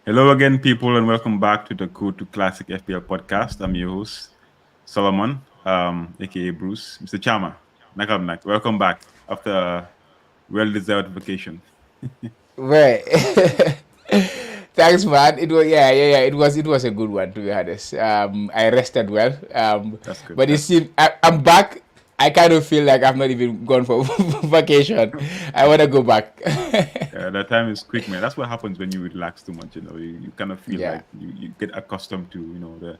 Hello again, people, and welcome back to the Kotu Classic FPL podcast. I'm your host, Solomon, aka Bruce, Mr. Chama. Nakam. Welcome back after a well-deserved vacation. Right. Thanks, man. It was yeah. It was a good one, to be honest. I rested well. That's good. But it That's good. seems I'm back. I kind of feel like I've not even gone for vacation. I want to go back. That time is quick, man. That's what happens when you relax too much. You kind of feel Yeah, like you get accustomed to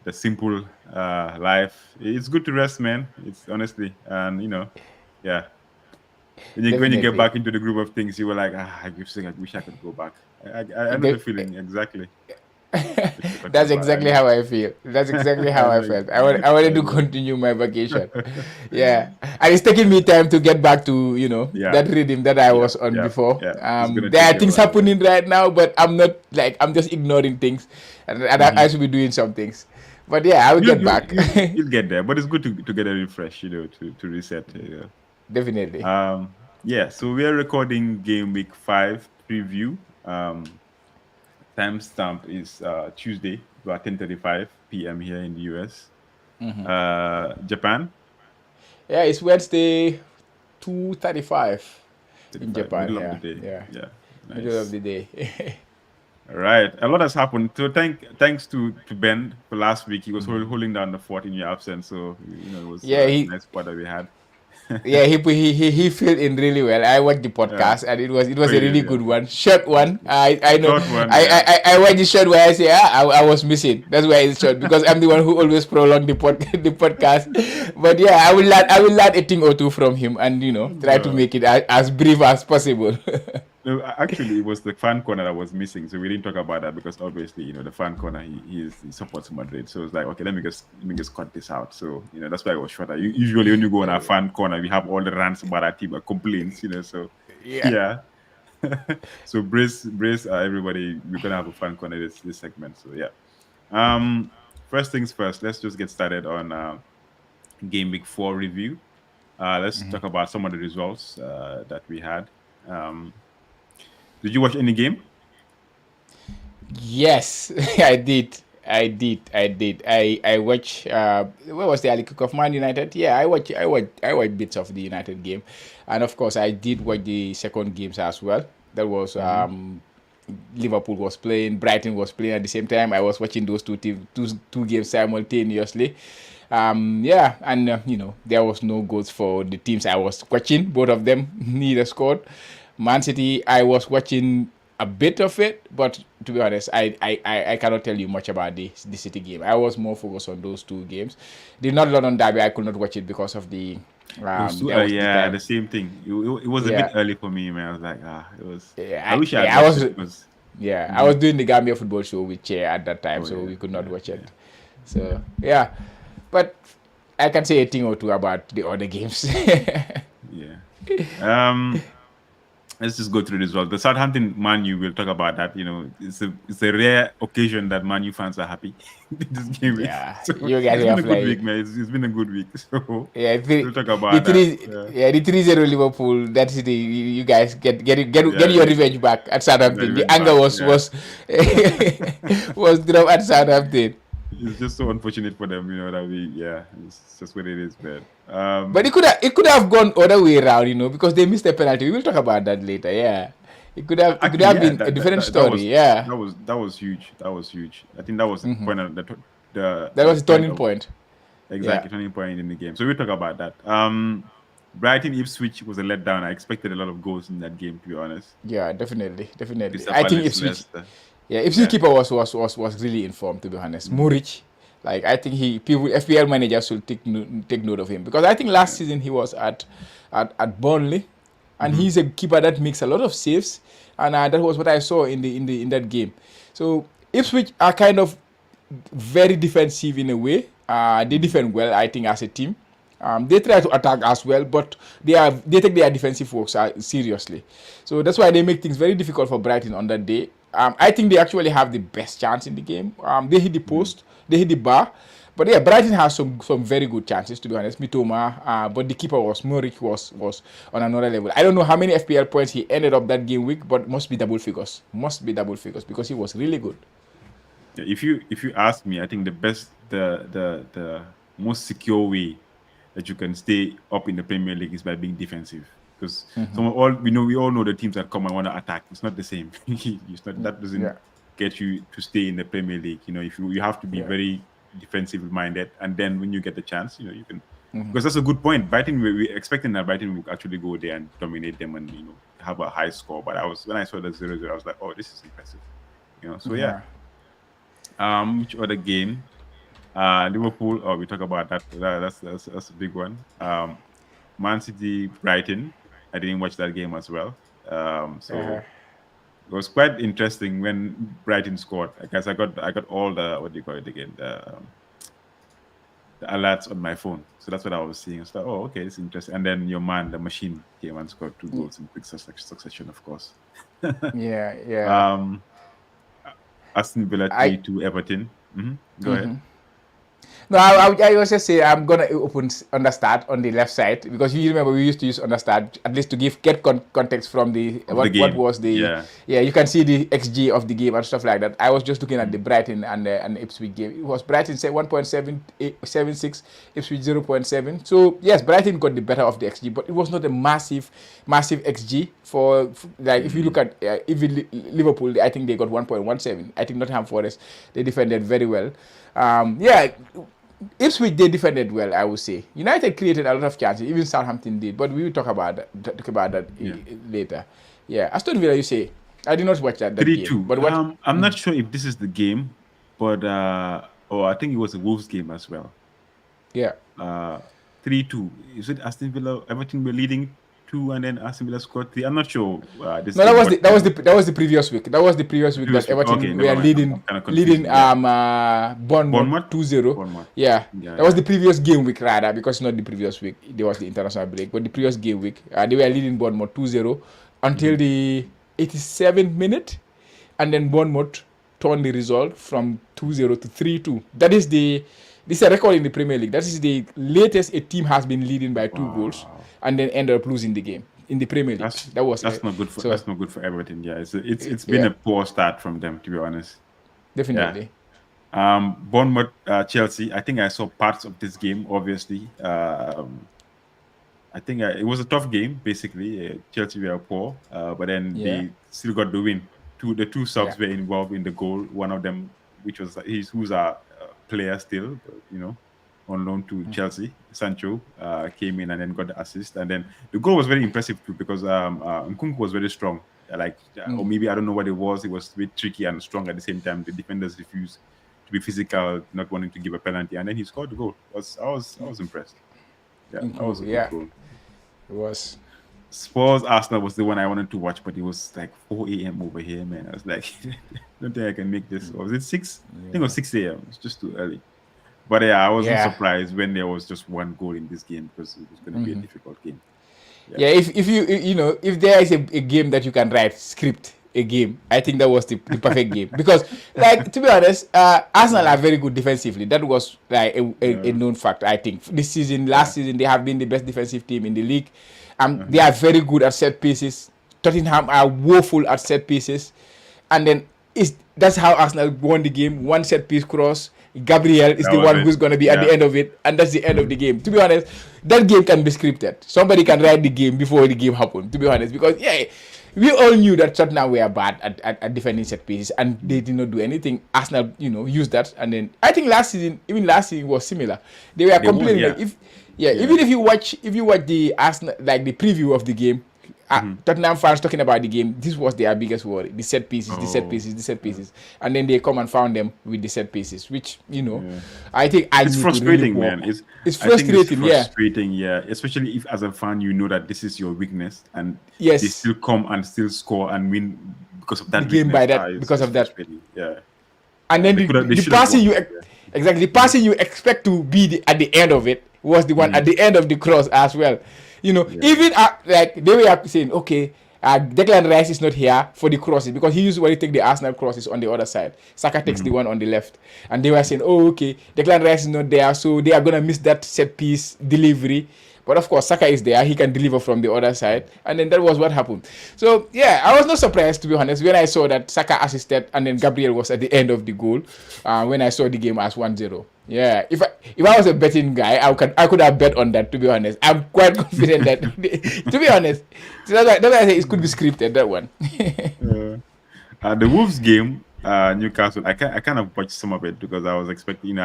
the simple life. It's good to rest, man. It's honestly, and yeah. When you get definitely. back into the group of things, you were like, I wish I could go back. I know the De- feeling exactly that you're talking That's about. I exactly know. how I feel. That's exactly I how I know. felt. I wanted I to know. continue my vacation. Yeah, and it's taking me time to get back to Yeah. that rhythm that I Yeah. was on Yeah. before. Yeah. It's gonna There take are you a things while. Yeah. happening right now, but I'm not like I'm just ignoring things, and I hmm should be doing some things. But yeah, I will You get you back. you you'll get there, but it's good to get a refresh. To reset. Definitely. Um. Yeah. So we are recording game week 5 preview. Timestamp is Tuesday, about 10:35 p.m. here in the US. Japan, Yeah, it's Wednesday, 2:35 in 35, Japan. middle of the Yeah, day. yeah, Yeah. middle of Nice. the day. All right, a lot has happened. So thanks to Ben for last week. He was holding down the fort in your absence, so it was Yeah, a he nice spot that we had. Yeah, he filled in really well. I watched the Yeah, podcast and it was oh, a you did. really Yeah, good one, short that's one. good. I know Short one. Yeah, I watched the short where I say I was missing. That's why it's short because I'm the one who always prolong the podcast. But yeah, I will learn a thing or two from him and try to no, make it as brief as possible. no. Actually, it was the fan corner that was missing, so we didn't talk about that because obviously, the fan corner he supports Madrid, so it's like okay, let me just cut this out. So that's why it was shorter. Usually, when you go on our fan corner, we have all the rants about our team, complaints, So Yeah. yeah. So brace everybody. We're gonna have a fun corner this segment. So yeah. Um, First things first. Let's just get started on game week 4 review. Let's talk about some of the results that we had. Um, did you watch any game? Yes, I did. I watch. Where was the early kick of Man United? Yeah, I watch bits of the United game, and of course I did watch the second games as well. That was Mm-hmm. Liverpool was playing, Brighton was playing at the same time. I was watching those two games simultaneously. Yeah, and there was no goals for the teams I was watching. Both of them neither scored. Man City, I was watching a bit of it, but to be honest, I cannot tell you much about the City game. I was more focused on those two games. The North London derby, I could not watch it because of the It was too, there was the yeah, time. the same thing. It was a bit Yeah, early for me, man. I was like, it was. I yeah, wish I had I watched was it because. I was Mhm. doing the Gambia football show with Chair at that time, Oh so yeah, we could not yeah, watch yeah, it. So yeah, but I can say a thing or two about the other games. yeah. Um, let's just go through this well. The Southampton Man U, we'll talk about that. It's a rare occasion that Man U fans are happy this game week. Yeah, So you guys it's been are a good flying. week, man. It's been a good week. So Yeah, we'll talk about that. Yeah, the 3-0 Liverpool. That's the you guys get yeah. your revenge back at That Southampton. The went anger back. was Yeah. was was dropped at Southampton. It's just so unfortunate for them, that it's just what it is, man. But it could have gone other way around, because they missed a penalty. We will talk about that later. Yeah, it could Actually, have yeah, been a that that, different that, that story. was Yeah, that was huge. That was huge. I think that was the point of that the was a point turning of point. Yeah, exactly turning point in the game. So we'll talk about that. Brighton Ipswich was a letdown. I expected a lot of goals in that game, to be honest. yeah, definitely. Crystal I think Palace, Ipswich. Leicester. Yeah, Ipswich Yeah. keeper was really informed, to be honest. hmm Muric, like I think people FPL managers should take note of him because I think last Yeah. season he was at Burnley, and hmm he's a keeper that makes a lot of saves, and that was what I saw in that game. So Ipswich are kind of very defensive in a way. They defend well, I think, as a team. They try to attack as well, but they take their defensive works seriously. So that's why they make things very difficult for Brighton on that day. I think they actually have the best chance in the game. They hit the post, they hit the bar, But yeah, Brighton has some very good chances, to be honest. Mitoma, but the keeper was Muric was on another level. I don't know how many FPL points he ended up that game week, but must be double figures. Must be double figures because he was really good. Yeah, if you ask me, I think the most secure way that you can stay up in the Premier League is by being defensive. Because we all know the teams that come and want to attack. It's not the same. That doesn't get you to stay in the Premier League. If you have to be very defensive minded, and then when you get the chance, you can. Because that's a good point. Brighton, we're expecting that Brighton will actually go there and dominate them and have a high score. But when I saw the 0-0, I was like, oh, this is impressive. So yeah. Which other game? Liverpool. Oh, we talk about that. That's a big one. Man City, Brighton. I didn't watch that game as well. It was quite interesting when Brighton scored. I guess I got all the, what do you call it again? The alerts on my phone. So that's what I was seeing. I was like, oh, okay, it's interesting. And then your man, the machine, came and scored 2 goals in quick succession, of course. Yeah. Aston Villa 3-2 Everton. Go ahead. No, I was just say I'm gonna open understart on the left side because you remember we used to use understart at least to get context from what was the you can see the XG of the game and stuff like that. I was just looking at the Brighton and Ipswich game. It was Brighton say 1.76, Ipswich 0.7. So yes, Brighton got the better of the XG, but it was not a massive XG for like if you look at even Liverpool, I think they got 1.17. I think Nottingham Forest, they defended very well. Ipswich, they defended well, I would say. United created a lot of chances, even Southampton did, but we will talk about that later. Yeah, Aston Villa, you say. I did not watch that 3-2. game. But I'm not sure if this is the game, but I think it was a Wolves game as well. Yeah. 3-2. Is it Aston Villa? Everton were leading 2 and then Aston Villa scored 3. I'm not sure. That was the previous week. That was the previous week that Everton were leading Bournemouth 2-0. Yeah. That was the previous game week rather, because not the previous week. There was the international break, but the previous game week they were leading Bournemouth 2-0 until the 87th minute, and then Bournemouth turned the result from 2-0 to 3-2. This is a record in the Premier League. That is the latest a team has been leading by 2 goals and then ended up losing the game in the Premier League. That's not good for Everton. Yeah, it's been a poor start from them, to be honest. Definitely. Yeah. Bournemouth, Chelsea. I think I saw parts of this game. Obviously, I think it was a tough game. Basically, Chelsea were poor, but then they still got the win. The two subs were involved in the goal. One of them, who's a player still, on loan to Chelsea. Sancho came in and then got the assist, and then the goal was very impressive too because Nkunku was very strong. Or maybe I don't know what it was. It was a bit tricky and strong at the same time. The defenders refused to be physical, not wanting to give a penalty, and then he scored the goal. I was impressed. Yeah, that was a good goal. It was. Spurs Arsenal was the one I wanted to watch, but it was like 4 a.m. over here, man. I was like, I don't think I can make this. Or was it 6? I think it was 6 a.m. It's just too early. But I wasn't surprised when there was just 1 goal in this game because it was going to be a difficult game. Yeah, if you if there is a game that you can write script a game, I think that was the perfect game because, like, to be honest, Arsenal are very good defensively. That was like a known fact. I think this season, last season, they have been the best defensive team in the league. They are very good at set pieces. Tottenham are woeful at set pieces, and then that's how Arsenal won the game. 1 set piece cross. Gabriel is the one who's going to be at the end of it, and that's the end of the game. To be honest, that game can be scripted. Somebody can write the game before the game happened, to be honest, because we all knew that Tottenham were bad at defending set pieces, and they did not do anything. Arsenal, used that, and then I think last season was similar. They were complaining even if you watch the Arsenal, like the preview of the game, Tottenham fans talking about the game, this was their biggest worry: the set pieces, and then they come and found them with the set pieces, which I think it's frustrating, really man. It's frustrating, especially if as a fan you know that this is your weakness, and they still come and still score and win because of that. The game by that because of that, yeah. And then the passing the passing you expect to be at the end of it was the one at the end of the cross as well. Even like they were saying, okay, Declan Rice is not here for the crosses because he usually take the Arsenal crosses on the other side. Saka takes the one on the left. And they were saying, oh, okay, Declan Rice is not there, so they are going to miss that set piece delivery. But of course, Saka is there. He can deliver from the other side. And then that was what happened. So, yeah, I was not surprised, to be honest, when I saw that Saka assisted and then Gabriel was at the end of the goal when I saw the game as 1-0. Yeah, if I was a betting guy, I could have bet on that, to be honest. I'm quite confident that, to be honest, so that's why I say it could be scripted, that one. The Wolves game, Newcastle, I kind of watched some of it because I was expecting,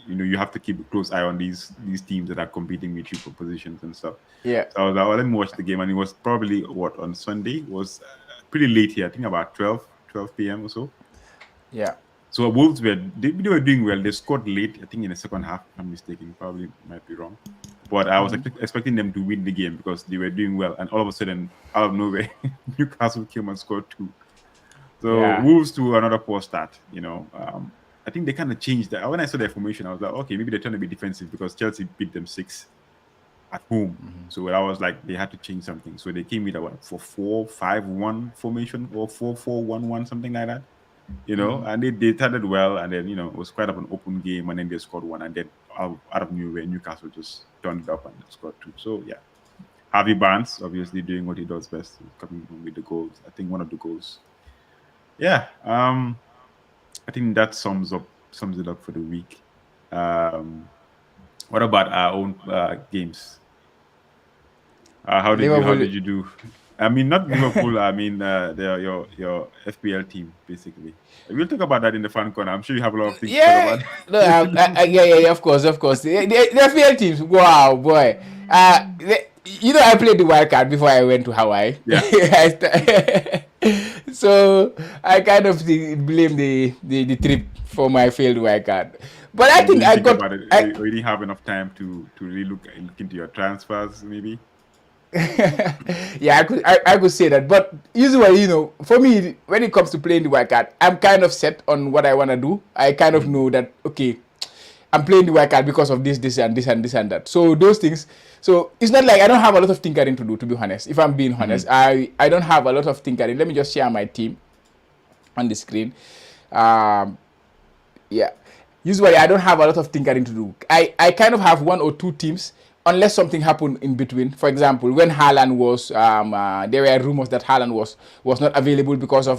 you have to keep a close eye on these teams that are competing with you for positions and stuff. Yeah. So I was like, well, let me watch the game, and it was probably on Sunday. It was pretty late here. I think about 12 p.m. or so. Yeah. So Wolves they were doing well. They scored late, I think in the second half. If I'm mistaken, probably might be wrong. But I was expecting them to win the game because they were doing well, and all of a sudden, out of nowhere, Newcastle came and scored 2. So Wolves to another poor start. I think they kind of changed that. When I saw their formation, I was like, okay, maybe they're trying to be defensive because Chelsea beat them 6 at home. So I was like, they had to change something. So they came with a 4-5-1 formation or 4-4-1-1, something like that. And they started well, and then it was quite of an open game, and then they scored 1, and then out of nowhere, Newcastle just turned it up and scored 2. So yeah, Harvey Barnes obviously doing what he does best, coming with the goals. I think one of the goals. Yeah, I think that sums it up for the week. What about our own games? How did you do? I mean, not Liverpool. I mean, your FPL team, basically. We'll talk about that in the fan corner. I'm sure you have a lot of things to talk about. Yeah, of course. The FPL teams. Wow, boy. I played the wildcard before I went to Hawaii. Yeah. So I kind of blame the trip for my failed wildcard. But I think I got. You didn't have enough time to really look into your transfers, maybe. Yeah, I could say that, but usually, for me, when it comes to playing the wildcard, I'm kind of set on what I want to do. I kind of know that, okay, I'm playing the wildcard because of this and this and this and that. So those things. So it's not like I don't have a lot of tinkering to do, to be honest. If I'm being honest, I don't have a lot of tinkering. Let me just share my team on the screen. Yeah. Usually I don't have a lot of tinkering to do. I kind of have 1 or 2 teams. Unless something happened in between. For example, when Haaland was, there were rumors that Haaland was not available because of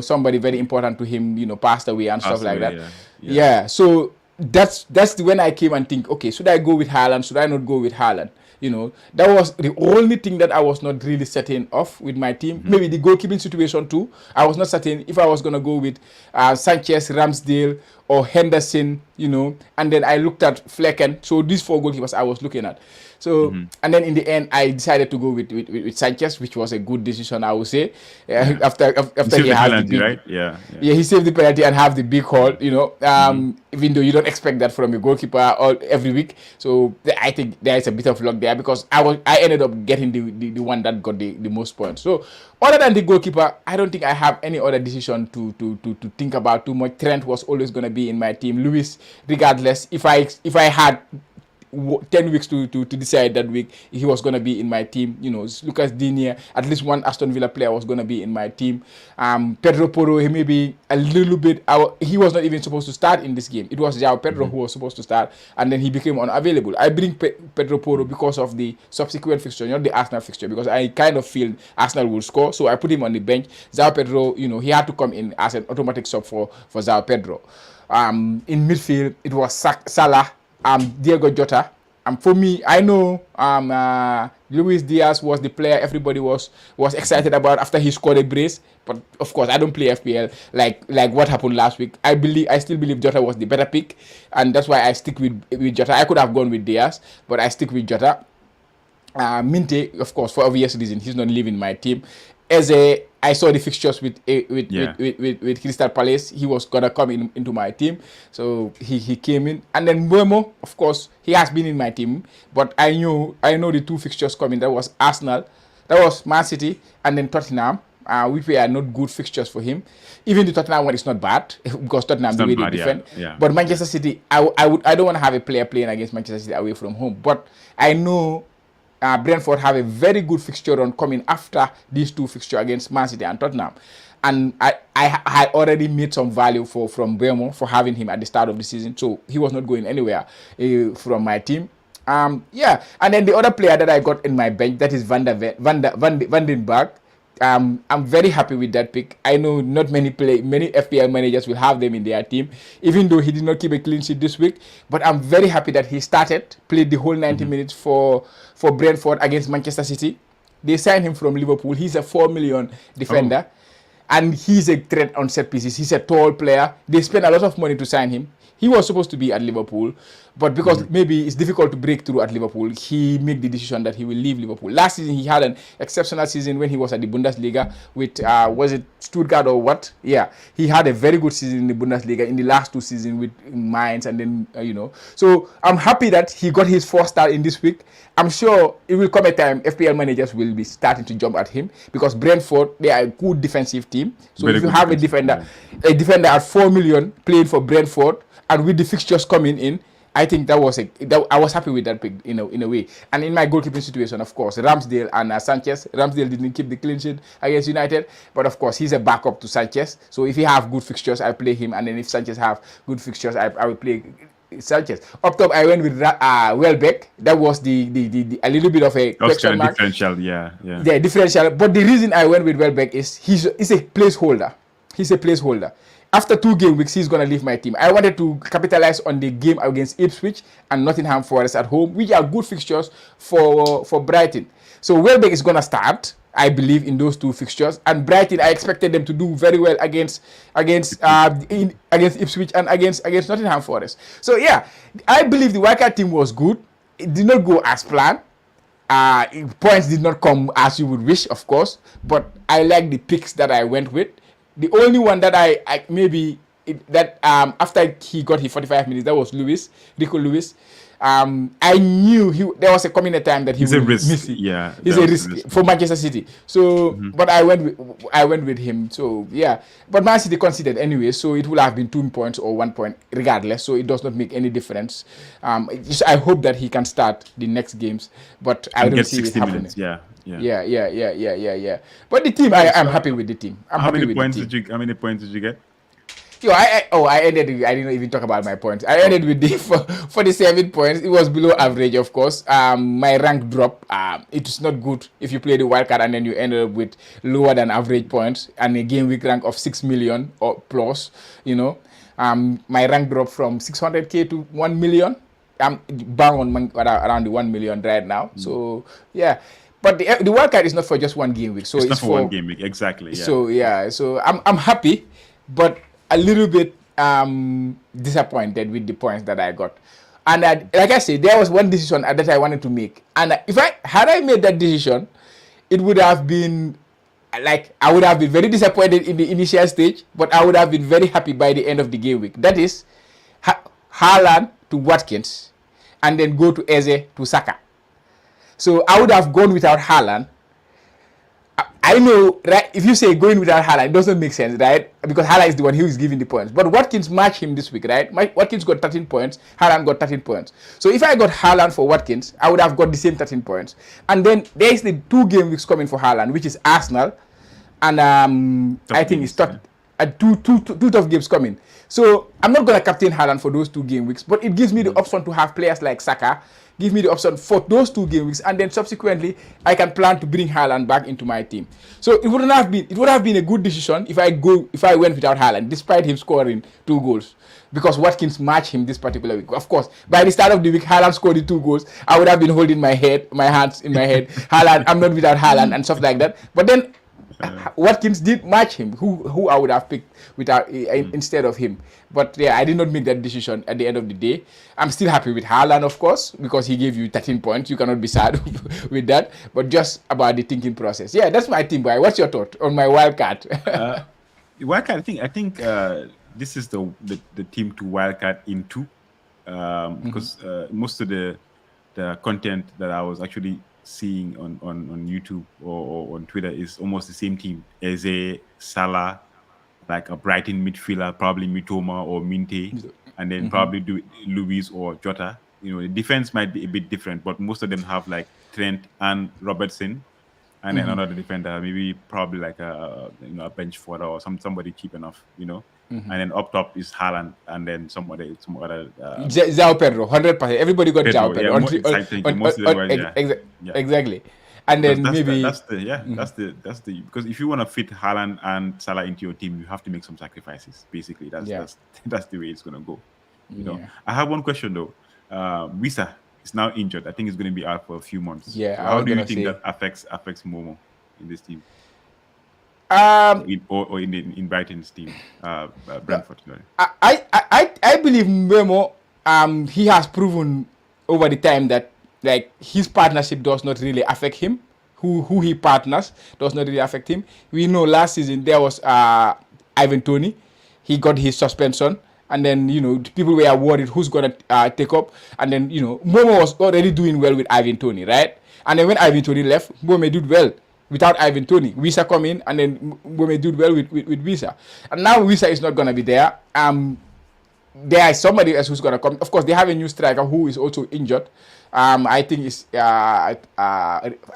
somebody very important to him, passed away and stuff like that. Yeah. So that's when I came and think, okay, should I go with Haaland? Should I not go with Haaland? That was the only thing that I was not really certain of with my team. Maybe the goalkeeping situation too. I was not certain if I was gonna go with Sanchez, Ramsdale, or Henderson, and then I looked at Flecken. So these 4 goalkeepers I was looking at. So, and then in the end, I decided to go with Sanchez, which was a good decision, I would say. After he has the big, right? Yeah, he saved the penalty and have the big haul, even though you don't expect that from a goalkeeper every week. So I think there is a bit of luck there because I ended up getting the one that got the most points. So other than the goalkeeper, I don't think I have any other decision to think about too much. Trent was always going to be in my team. Lewis, regardless, if I had 10 weeks to decide that week, he was going to be in my team. Lucas Digne, at least one Aston Villa player was going to be in my team. Pedro Porro, he may be a little bit, he was not even supposed to start in this game. It was João Pedro who was supposed to start, and then he became unavailable. I bring Pedro Porro because of the subsequent fixture, not the Arsenal fixture, because I kind of feel Arsenal will score, so I put him on the bench. João Pedro, he had to come in as an automatic sub for João Pedro. In midfield, it was Salah, Diego Jota. For me, I know Luis Diaz was the player everybody was excited about after he scored a brace. But of course, I don't play FPL like what happened last week. I still believe Jota was the better pick, and that's why I stick with Jota. I could have gone with Diaz, but I stick with Jota. Minte, of course, for obvious reason, he's not leaving my team. I saw the fixtures with Crystal Palace. He was gonna come into my team, so he came in. And then Mbeumo, of course, he has been in my team, but I know the 2 fixtures coming. That was Arsenal, that was Man City, and then Tottenham. Which are not good fixtures for him. Even the Tottenham one is not bad because Tottenham the way they defend. Yeah. But Manchester City, I don't want to have a player playing against Manchester City away from home. But I know Brentford have a very good fixture run coming after these two fixtures against Man City and Tottenham. And I had already made some value from Bremer for having him at the start of the season, so he was not going anywhere from my team. Yeah, and then the other player that I got in my bench, that is Van den Berg. I'm very happy with that pick. I know not many FPL managers will have them in their team, even though he did not keep a clean sheet this week. But I'm very happy that he played the whole 90 minutes for Brentford against Manchester City. They signed him from Liverpool. He's a 4 million defender. Oh. And he's a threat on set pieces. He's a tall player. They spent a lot of money to sign him. He was supposed to be at Liverpool, but because maybe it's difficult to break through at Liverpool, he made the decision that he will leave Liverpool. Last season, he had an exceptional season when he was at the Bundesliga with, was it Stuttgart or what? Yeah, he had a very good season in the Bundesliga in the last two seasons with Mainz and then, So I'm happy that he got his 4-star in this week. I'm sure it will come a time FPL managers will be starting to jump at him because Brentford, they are a good defensive team. So if you have a defender at 4 million playing for Brentford, and with the fixtures coming in, I think I was happy with that pick in a way. And in my goalkeeping situation, of course, Ramsdale and Sanchez. Ramsdale didn't keep the clean sheet against United, but of course he's a backup to Sanchez. So if he have good fixtures, I play him, and then if Sanchez have good fixtures, I will play Sanchez. Up top, I went with Welbeck. That was the a little bit of a question mark. Differential, yeah, differential. But the reason I went with Welbeck is he's a placeholder. He's a placeholder. After 2 game weeks, he's going to leave my team. I wanted to capitalize on the game against Ipswich and Nottingham Forest at home, which are good fixtures for Brighton. So Welbeck is going to start, I believe, in those 2 fixtures. And Brighton, I expected them to do very well against Ipswich and against Nottingham Forest. So yeah, I believe the wildcard team was good. It did not go as planned. Points did not come as you would wish, of course. But I like the picks that I went with. The only one that after he got his 45 minutes, that was Rico Lewis. I knew there was a coming a time that he would miss it. Yeah, he's a risk for Manchester City. So, but I went with him. So yeah, but Man City conceded anyway, so it will have been 2 points or 1 point regardless. So it does not make any difference. I hope that he can start the next games, but I don't see it happening. Minutes, yeah. But the team, I'm happy with the team. How many points did you get? I ended. I didn't even talk about my points. I ended with 47 points. It was below average, of course. My rank dropped. It is not good if you play the wildcard and then you end up with lower than average points and a game week rank of 6 million or plus. My rank dropped from 600k to 1 million. I'm bound around the 1 million right now. So yeah. But the wildcard is not for just 1 game week. So it's not for 1 game week, exactly. Yeah. So I'm happy, but a little bit disappointed with the points that I got. And like I said, there was one decision that I wanted to make. And if I made that decision, it would have been I would have been very disappointed in the initial stage, but I would have been very happy by the end of the game week. That is Haaland to Watkins, and then go to Eze to Saka. So I would have gone without Haaland. I know, right? If you say going without Haaland, it doesn't make sense, right? Because Haaland is the one who is giving the points. But Watkins matched him this week, right? Watkins got 13 points. Haaland got 13 points. So if I got Haaland for Watkins, I would have got the same 13 points. And then there is the 2 game weeks coming for Haaland, which is Arsenal, and I think it's two tough games coming. So I'm not gonna captain Haaland for those 2 game weeks, but it gives me the option to have players like Saka. Give me the option for those 2 game weeks, and then subsequently I can plan to bring Haaland back into my team. So it would have been a good decision if I went without Haaland, despite him scoring 2 goals, because Watkins matched him this particular week. Of course, by the start of the week, Haaland scored the 2 goals. I would have been holding my hands in my head. Haaland, I'm not without Haaland and stuff like that. But then Watkins did match him, who I would have picked without instead of him. But yeah, I did not make that decision at the end of the day. I'm still happy with Haaland, of course, because he gave you 13 points. You cannot be sad with that. But just about the thinking process. Yeah, that's my team, boy. What's your thought on my wildcard? Wildcard, I think this is the team to wildcard into, because most of the content that I was actually seeing on YouTube or on Twitter is almost the same team. Eze, Salah, like a Brighton midfielder, probably Mitoma or Minte, and then probably do Luis or Jota. The defense might be a bit different, but most of them have like Trent and Robertson, and then Mm-hmm. another defender, maybe probably like a bench forward or somebody cheap enough, and then up top is Haaland, and then some other Zao Pedro, 100%. Everybody got Zao Pedro. Yeah, Pedro on, it's like thank you. Most of them on were, yeah, yeah. exactly. And Because then maybe that's the because if you want to fit Haaland and Salah into your team, you have to make some sacrifices. Basically, that's yeah, that's the way it's gonna go. yeah, I have one question though. Visa is now injured. I think he's going to be out for a few months. yeah. So I how was do you gonna think say, that affects Momo in this team, um, or in Brighton's team, no, Brentford? Sorry. I believe Mbemo, he has proven over the time that like his partnership does not really affect him. Who he partners does not really affect him. We know last season there was Ivan Toney, he got his suspension, and then people were worried who's gonna take up, and then Momo was already doing well with Ivan Toney, right? And then when Ivan Toney left, Momo did well without Ivan Toney. Visa come in, and then Momo did well with Visa, and now Visa is not gonna be there. There is somebody else who's gonna come. Of course, they have a new striker who is also injured. I think it's I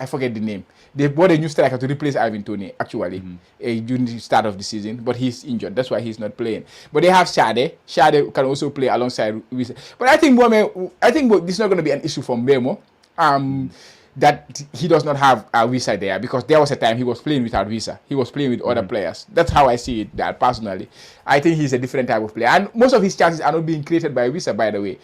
forget the name. They bought a new striker to replace Ivan Toney actually during the start of the season, but he's injured. That's why he's not playing. But they have Shade. Shade can also play alongside Wisa. But I think this is not going to be an issue for Mbemo. That he does not have a Visa there, because there was a time he was playing without Visa. He was playing with other players. That's how I see it. That personally, I think he's a different type of player, and most of his chances are not being created by Visa. By the way,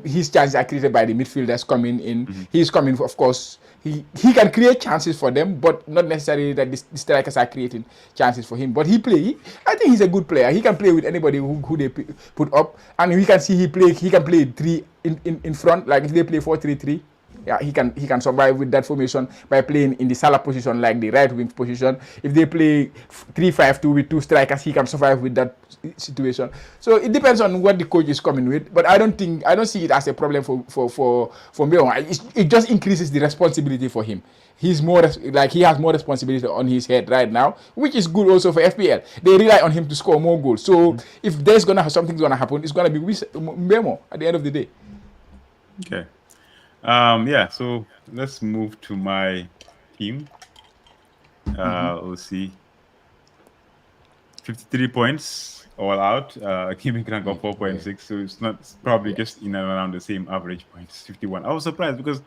his chances are created by the midfielders coming in. He's coming, of course. He can create chances for them, but not necessarily that the strikers are creating chances for him. But I think he's a good player. He can play with anybody who they put up, and we can see he can play three in front. Like if they play 4-3-3. Yeah, he can survive with that formation by playing in the Salah position, like the right wing position. If they play 3-5-2 with two strikers, he can survive with that situation. So it depends on what the coach is coming with. But I don't see it as a problem for Mbemo. It just increases the responsibility for him. He's more he has more responsibility on his head right now, which is good also for FPL. They rely on him to score more goals. So if there's something's gonna happen, it's gonna be with Mbemo at the end of the day. Okay. So let's move to my team. Let's see. 53 points all out. Keeping rank of 4.6, so it's probably just in and around the same average points, 51. I was surprised because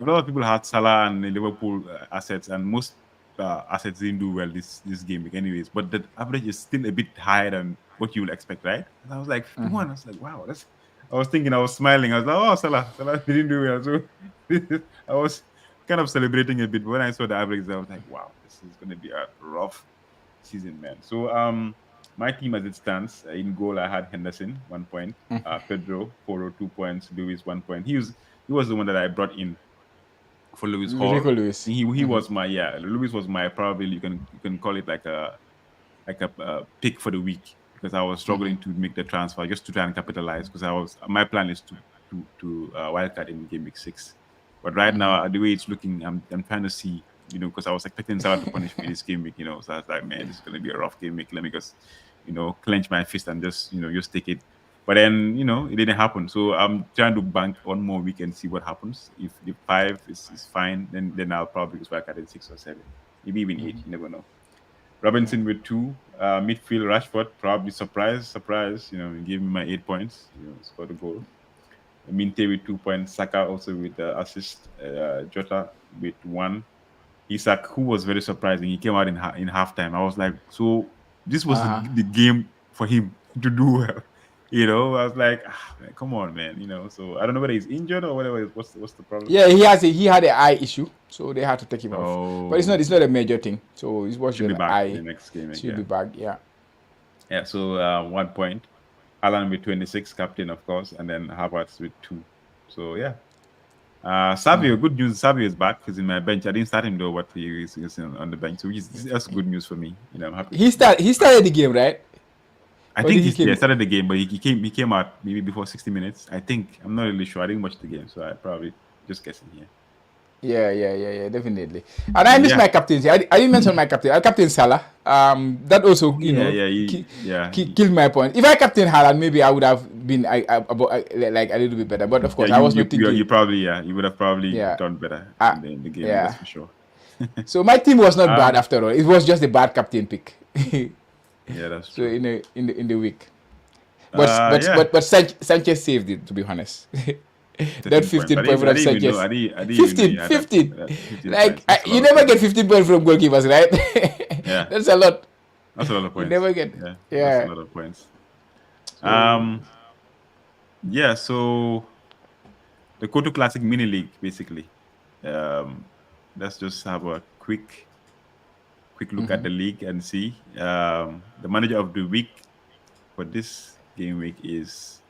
a lot of people had Salah and Liverpool assets, and most assets didn't do well this game anyways. But the average is still a bit higher than what you would expect, right? And I was like 51. I was like, wow, I was thinking, I was smiling. I was like, oh, Salah didn't do well. So I was kind of celebrating a bit. But when I saw the average, I was like, wow, this is going to be a rough season, man. So my team as it stands, in goal, I had Henderson, 1 point. Pedro, Poro, 2 points. Lewis, 1 point. He was the one that I brought in for Lewis Hall. Lewis. He was Lewis was my, probably you can call it like a pick for the week, because I was struggling to make the transfer just to try and capitalize, because my plan is to wildcard in game week 6. But right now, the way it's looking, I'm trying to see, because I was expecting Salah to punish me this game week, so I was like, man, this is going to be a rough game week. Let me just, clench my fist and just take it. But then, it didn't happen. So I'm trying to bank one more week and see what happens. If the 5 is fine, then I'll probably just wildcard in 6 or 7, maybe even 8. You never know. Robinson with 2, midfield Rashford, probably surprise, he gave me my 8 points, scored a goal. Minte with 2 points, Saka also with the assist, Jota with 1. Isak, who was very surprising, he came out in halftime. I was like, so this was the game for him to do well. I was like, man, come on, man. So I don't know whether he's injured or whatever. What's the problem? Yeah, he had an eye issue, so they had to take him off. But it's not a major thing. So it was should be back eye. in the next game. Should be back, yeah. Yeah. So 1 point. Alan with 26, captain of course, and then Havertz with 2. So yeah. Savio, good news. Savio is back. He's in my bench. I didn't start him though, but he's on the bench. So that's good news for me. I'm happy. He started the game, right? I think he started the game, but he came out maybe before 60 minutes. I think. I'm not really sure. I didn't watch the game, so I probably just guessing here. Yeah, definitely. And I miss Yeah, my captaincy. I didn't mention my captain. I captain Salah. That also, yeah, yeah, yeah, killed my point. If I captain Haaland, maybe I would have been like a little bit better. But of yeah. course, I was not You thinking. probably, yeah, you would have probably Yeah, done better uh, in the game. That's yeah. for sure. So my team was not bad Um, after all. It was just a bad captain pick. yeah, that's So true. in the week, but but Yeah, but but Sanchez saved it, to be honest. That 13 points. 15 point I from didn't even know. Sanchez. I didn't even know you 15, had that, 15. 15 Like points. That's a you lot of never get points. 15 points from goalkeepers, right? Yeah, That's a lot. that's a lot of You points. never get. Yeah, that's a Yeah. lot of points. So Um, yeah. So the Kotu Classic Mini-league, basically. Um, let's just have a quick look at the league and see. The manager of the week for this game week is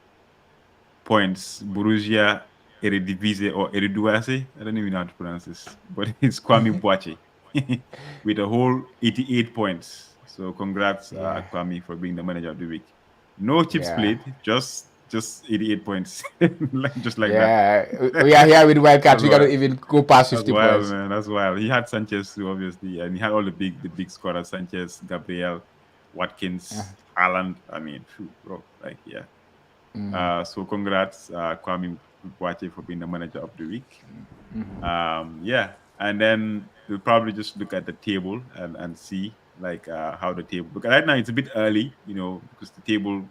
points Borussia Eredivisie or Eriduase. I don't even know how to pronounce this, but it's Kwame Boache with a whole 88 points. So congrats, yeah, Kwame, for being the manager of the week. No chips yeah, played, just 88 points, just like that. yeah. We are here with wildcards. That's We cannot wild. even go past That's 50 wild, points. man. That's wild. He had Sanchez too, obviously, and he had all the big scorers: Sanchez, Gabriel, Watkins, Haaland. I mean, phew, bro, like yeah. So congrats, Kwame Boache, for being the manager of the week. Yeah, and then we'll probably just look at the table and see like how the table. Because right now it's a bit early, because the table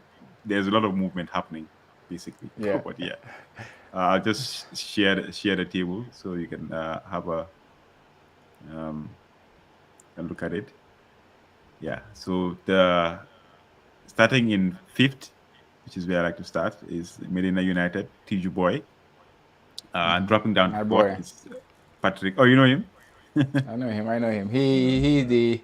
there's a lot of movement happening, basically. Yeah. But yeah, I'll just share the table so you can have um, a look at it. Yeah, so the starting in fifth, which is where I like to start, is Medina United, Tiju Boy. And dropping down to My fourth boy. is Patrick. Oh, you know him? I know him. He's the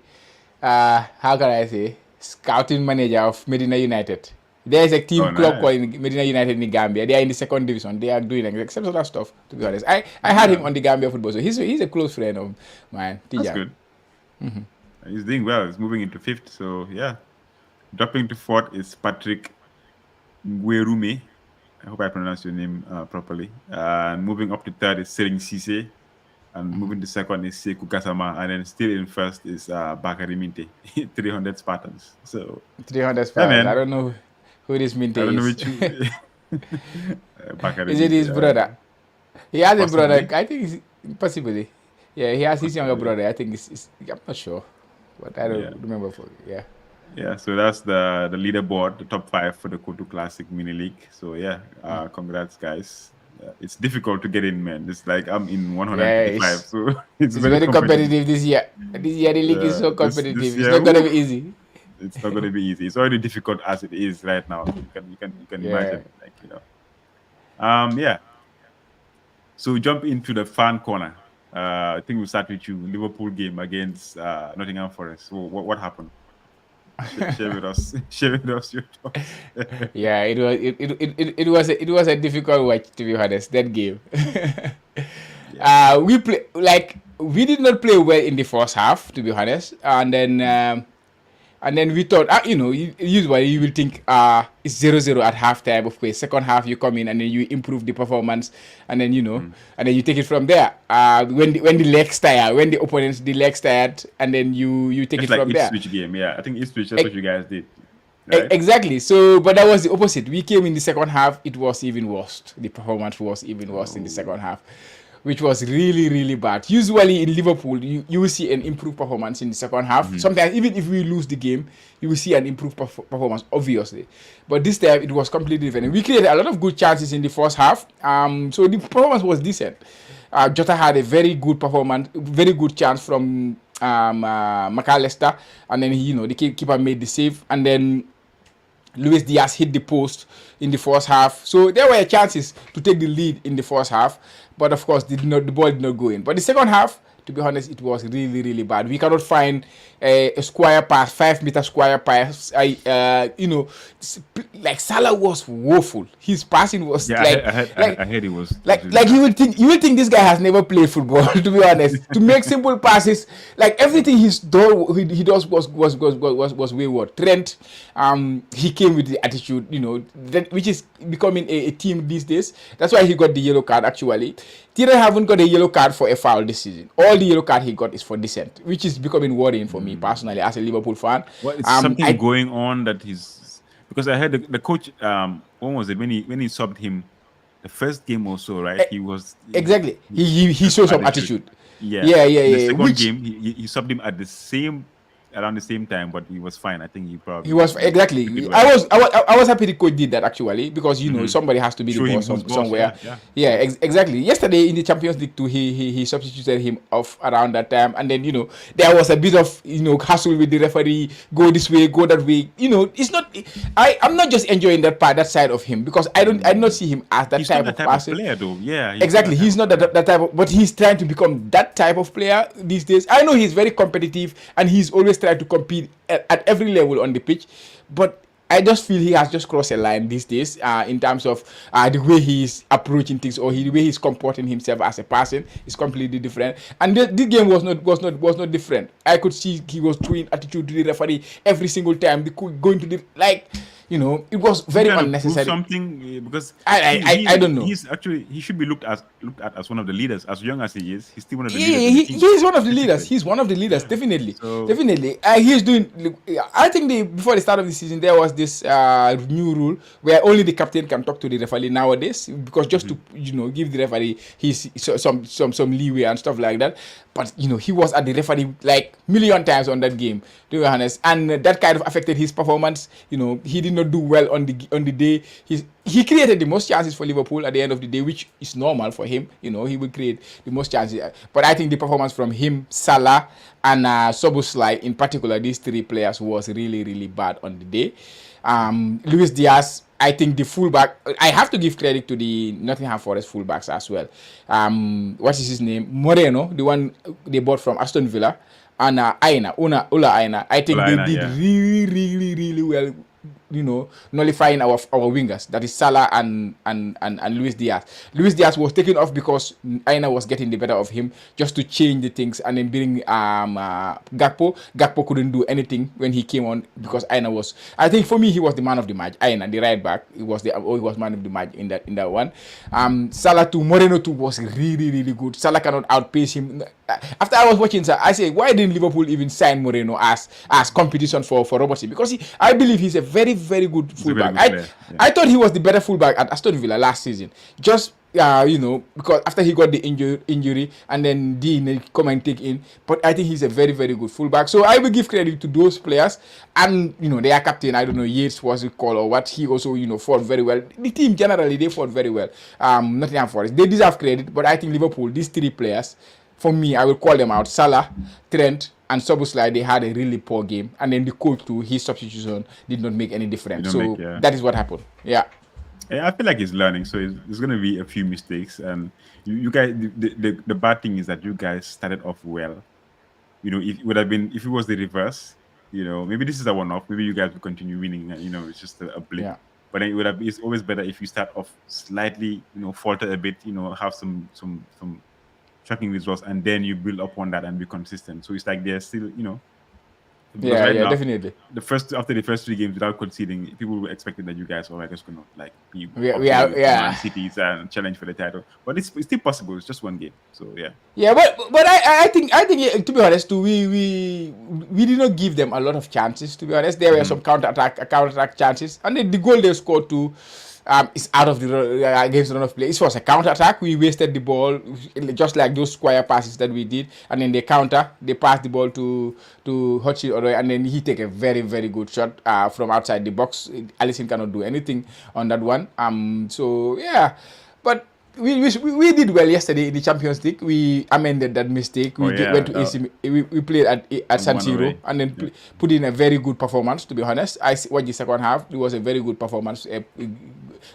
how can I say, scouting manager of Medina United. There's a Oh, team club nice. called Medina United in the Gambia. They are in the second division. They are doing exceptional stuff, to be honest. I had him Ah, on the Gambia football, so he's a close friend of mine, that's Tijang. good. He's doing well. He's moving into fifth. So, yeah. Dropping to fourth is Patrick Nguerume. I hope I pronounced your name properly. And moving up to third is Sering Sise. And moving to second is Sekou Gassama. And then still in first is Bakary Minte, 300 Spartans. So, 300 yeah, Spurs. I man. don't know who this Minte I don't know is. which. Bakary Is it Minte. his brother? He has a brother. Possibly. I think it's possibly. Yeah, he has his younger brother. I think I'm not sure, but I don't Yeah. remember. Yeah. Yeah, so that's the leaderboard, the top five for the Kotu Classic Mini-league. So yeah, congrats, guys. It's difficult to get in, man. It's like I'm in Yeah, 155, so it's it's very very competitive. competitive this year. This year the league is so This competitive. It's year, not gonna woo, be easy. it's not going to be easy. It's already difficult as it is right now. You can Yeah. imagine, yeah. So jump into the fan corner. I think we'll start with you. Liverpool game against Nottingham Forest. So what happened? Share with us. Share with us your thoughts. Yeah, it was a difficult watch, to be honest, that game. Yeah. We did not play well in the first half, to be honest, and then we thought, usually you will think it's 0-0 at halftime. Of course, second half you come in and then you improve the performance, and then and then you take it from there. When the legs tired, when the opponents the legs tired, and then you take It's it like from there. Ipswich game. Yeah, I think Ipswich. That's what E- you guys did, right? Exactly. So, but that was the opposite. We came in the second half. It was even worse. The performance was even worse in the second half, which was really, really bad. Usually in Liverpool, you will see an improved performance in the second half. Sometimes, even if we lose the game, you will see an improved performance, obviously. But this time, it was completely different. We created a lot of good chances in the first half. So the performance was decent. Jota had a very good performance, very good chance from McAllister, and then the keeper made the save, and then Luis Diaz hit the post in the first half. So there were chances to take the lead in the first half, but of course the ball did not go in. But the second half, to be honest, it was really, really bad. We cannot find a square pass, 5-meter square pass. Like Salah was woeful. His passing was Yeah, I heard it was really like bad. you will think this guy has never played football. To be honest, to make simple passes, like everything he does was wayward. Trent, he came with the attitude, which is becoming a team these days. That's why he got the yellow card actually. Tira haven't got a yellow card for a foul this season. All the yellow card he got is for dissent, which is becoming worrying for me personally as a Liverpool fan. Well, it's something I going on that he's because I heard the coach. When was it when he subbed him the first game or so? Right, exactly he just showed some some attitude. attitude. Yeah. Yeah, yeah, In the yeah. second Which game, he subbed him at the same around the same time, but he was fine. I think he he probably was took it exactly. well. I was happy the coach did that actually because somebody has to be the Show him boss who's boss. somewhere. Yeah, yeah, Yeah, yeah. exactly. Yesterday in the Champions League too, he substituted him off around that time, and then there was a bit of hassle with the referee. Go this way, go that way. It's not. I'm not just enjoying that side of him because I do not see him as that He's not type that of type of person. player, though. Yeah, he's not Exactly, that type he's of not player. that type of, but he's trying to become that type of player these days. I know he's very competitive and he's always trying to compete at every level on the pitch, but I just feel he has just crossed a line these days in terms of the way he's approaching things or the way he's comporting himself as a person is completely different. And this game was not different. I could see he was throwing attitude to the referee every single time. They could go into the it was Is he very trying to prove unnecessary. something? Because I don't know. he's actually he should be looked at as one of the leaders. As young as he is, he's still one of the Yeah, leaders in the team. he's one of the leaders. Discipline. He's one of the leaders, Yeah. definitely, So definitely. He's doing. I think before the start of the season, there was this new rule where only the captain can talk to the referee nowadays, because just to give the referee some leeway and stuff like that. But he was at the referee like million times on that game, to be honest, and that kind of affected his performance. He did not do well on the day. He created the most chances for Liverpool at the end of the day, which is normal for him. He will create the most chances. But I think the performance from him, Salah, and Soboslai in particular, these three players was really, really bad on the day. Luis Diaz, I think the fullback, I have to give credit to the Nottingham Forest fullbacks as well. What is his name? Moreno, the one they bought from Aston Villa, and Ula Aina. I think they Olana, did yeah. really, really, really well, nullifying our wingers. That is Salah and Luis Diaz. Luis Diaz was taken off because Aina was getting the better of him, just to change the things, and then bring Gakpo. Gakpo couldn't do anything when he came on because Aina was. I think for me he was the man of the match. Aina, the right back, he was man of the match in that one. Salah too, Moreno too was really, really good. Salah cannot outpace him. After I was watching, I say, why didn't Liverpool even sign Moreno as competition for Robertson? Because I believe he's a very, very good He's a very fullback. good player. Yeah. I thought he was the better fullback at Aston Villa last season. Just because after he got the injury and then Dean come and take in. But I think he's a very, very good fullback. So I will give credit to those players. And their captain, I don't know, Yates was it called or what, he also fought very well. The team generally, they fought very well. Nottingham Forest, they deserve credit. But I think Liverpool, these three players, for me, I will call them out. Salah, Trent, and Soboslai, they had a really poor game. And then the coach too, his substitution did not make any difference. So Yeah. that is what happened. Yeah. Yeah, I feel like he's learning, so there's going to be a few mistakes. And you guys, the bad thing is that you guys started off well. If it would have been, if it was the reverse, maybe this is a one-off. Maybe you guys will continue winning. It's just a blip. Yeah. But then it's always better if you start off slightly, falter a bit. Have some shocking results, and then you build up on that and be consistent. So it's like they're still, because Yeah, right yeah, now, definitely. after the first three games without conceding, people were expecting that you guys were just gonna be We are, Man yeah. City's and challenge for the title. But it's still possible. It's just one game. So yeah. Yeah, but I think to be honest, too, we did not give them a lot of chances. To be honest, there were some counter-attack chances, and then the goal they scored too is out of the against the run of play. It was a counter-attack. We wasted the ball, just like those square passes that we did, and then they passed the ball to Hutchie, and then he take a very, very good shot from outside the box. Alisson cannot do anything on that one. So yeah, but. We did well yesterday in the Champions League. We amended that mistake. We went to AC. We played at San Siro and then put in a very good performance. To be honest, I watched the second half. It was a very good performance.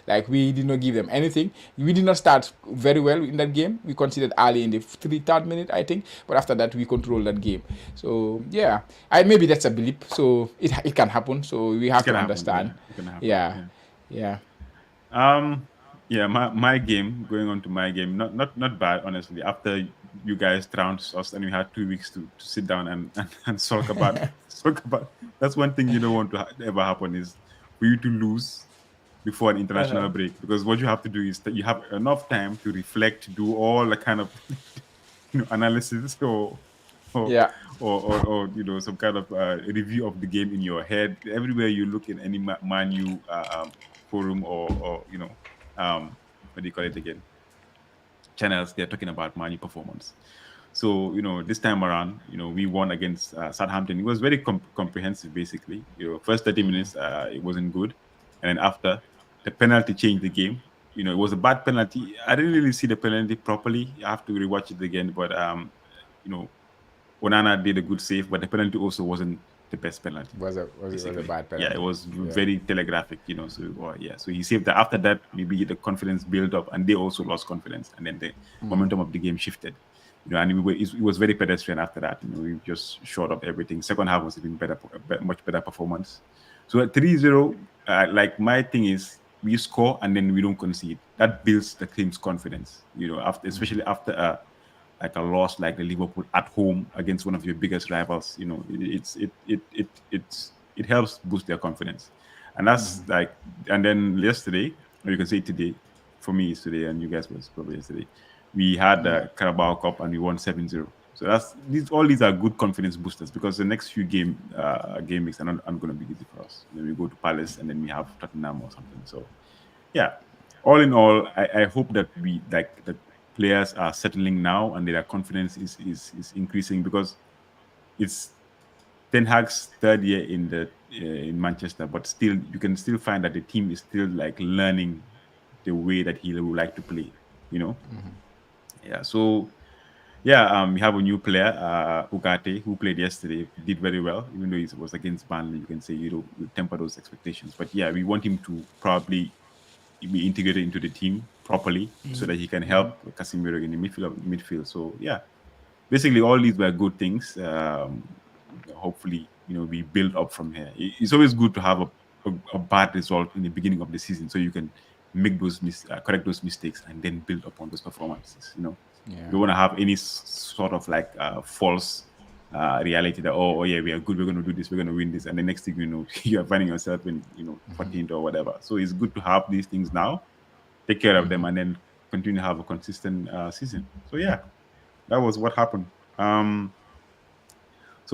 Like, we did not give them anything. We did not start very well in that game. We conceded early in the third minute, I think. But after that, we controlled that game. So yeah, maybe that's a blip. So it can happen. So we have to understand. It can happen. Yeah. Yeah, my game, going on to my game, not bad, honestly. After you guys trounced us and we had 2 weeks to sit down and talk about that's one thing you don't want to ever happen, is for you to lose before an international break, because what you have to do is that you have enough time to reflect, do all the kind of analysis or, Yeah. or some kind of review of the game in your head. Everywhere you look in any Manu forum or what do you call it again? Channels, they're talking about Manu performance. So, this time around, we won against Southampton. It was very comprehensive, basically. First 30 minutes, it wasn't good. And then after, the penalty changed the game. It was a bad penalty. I didn't really see the penalty properly. I have to rewatch it again. But, you know, Onana did a good save, but the penalty also wasn't the best penalty. Was a Basically, bad yeah, penalty. it was Yeah. very telegraphic, So, so he saved that. After that, maybe the confidence built up, and they also lost confidence, and then the momentum of the game shifted. And it was very pedestrian after that. We just short up everything. Second half was even better, much better performance. So at 3-0, like my thing is we score and then we don't concede. That builds the team's confidence. Especially after like a loss like the Liverpool at home against one of your biggest rivals. It helps boost their confidence. And that's like, and then yesterday, or you can say today, for me it's today, and you guys was probably yesterday. We had the Carabao Cup and we won 7-0. So all these are good confidence boosters, because the next few game weeks are not going to be easy for us. Then we go to Palace and then we have Tottenham or something. So yeah, all in all, I hope that the players are settling now and their confidence is increasing, because it's Ten Hag's third year in Manchester, but still you can still find that the team is still like learning the way that he would like to play. Yeah. So yeah, we have a new player, Ugarte, who played yesterday, did very well, even though it was against Burnley. You can say you temper those expectations, but yeah, we want him to probably be integrated into the team properly so that he can help Casemiro in the midfield. So yeah, basically all these were good things. Hopefully, we build up from here. It's always good to have a bad result in the beginning of the season, so you can make correct those mistakes and then build upon those performances. You don't want to have any sort of like false reality that yeah, we are good, we're going to do this, we're going to win this, and the next thing you know, you are finding yourself in 14th or whatever. So it's good to have these things now, take care of them, and then continue to have a consistent season. So yeah, that was what happened. So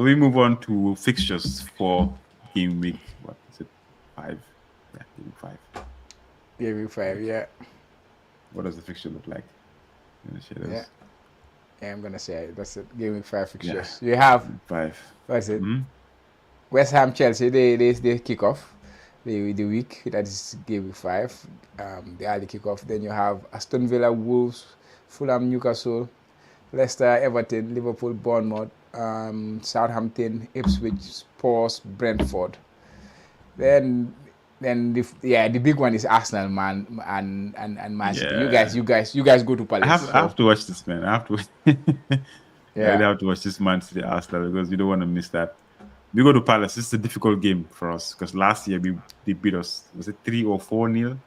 we move on to fixtures for game week. What is it? 5. Yeah, game week 5. Game week 5. Yeah. What does the fixture look like? Yeah. Yeah, I'm gonna say it. That's it. Game week 5 fixtures. Yeah. You have 5. What's it? West Ham, Chelsea. They kick off the week. That is game week 5. The early kick off. Then you have Aston Villa, Wolves, Fulham, Newcastle, Leicester, Everton, Liverpool, Bournemouth, Southampton, Ipswich, Spurs, Brentford. Then the big one is Arsenal, man, and Man City. Yeah. You guys go to Palace. I have to watch this, man. I have to. Yeah. I really have to watch this Man City Arsenal, because you don't want to miss that. We go to Palace. This is a difficult game for us, because last year they beat us. Was it 3 or 4-0?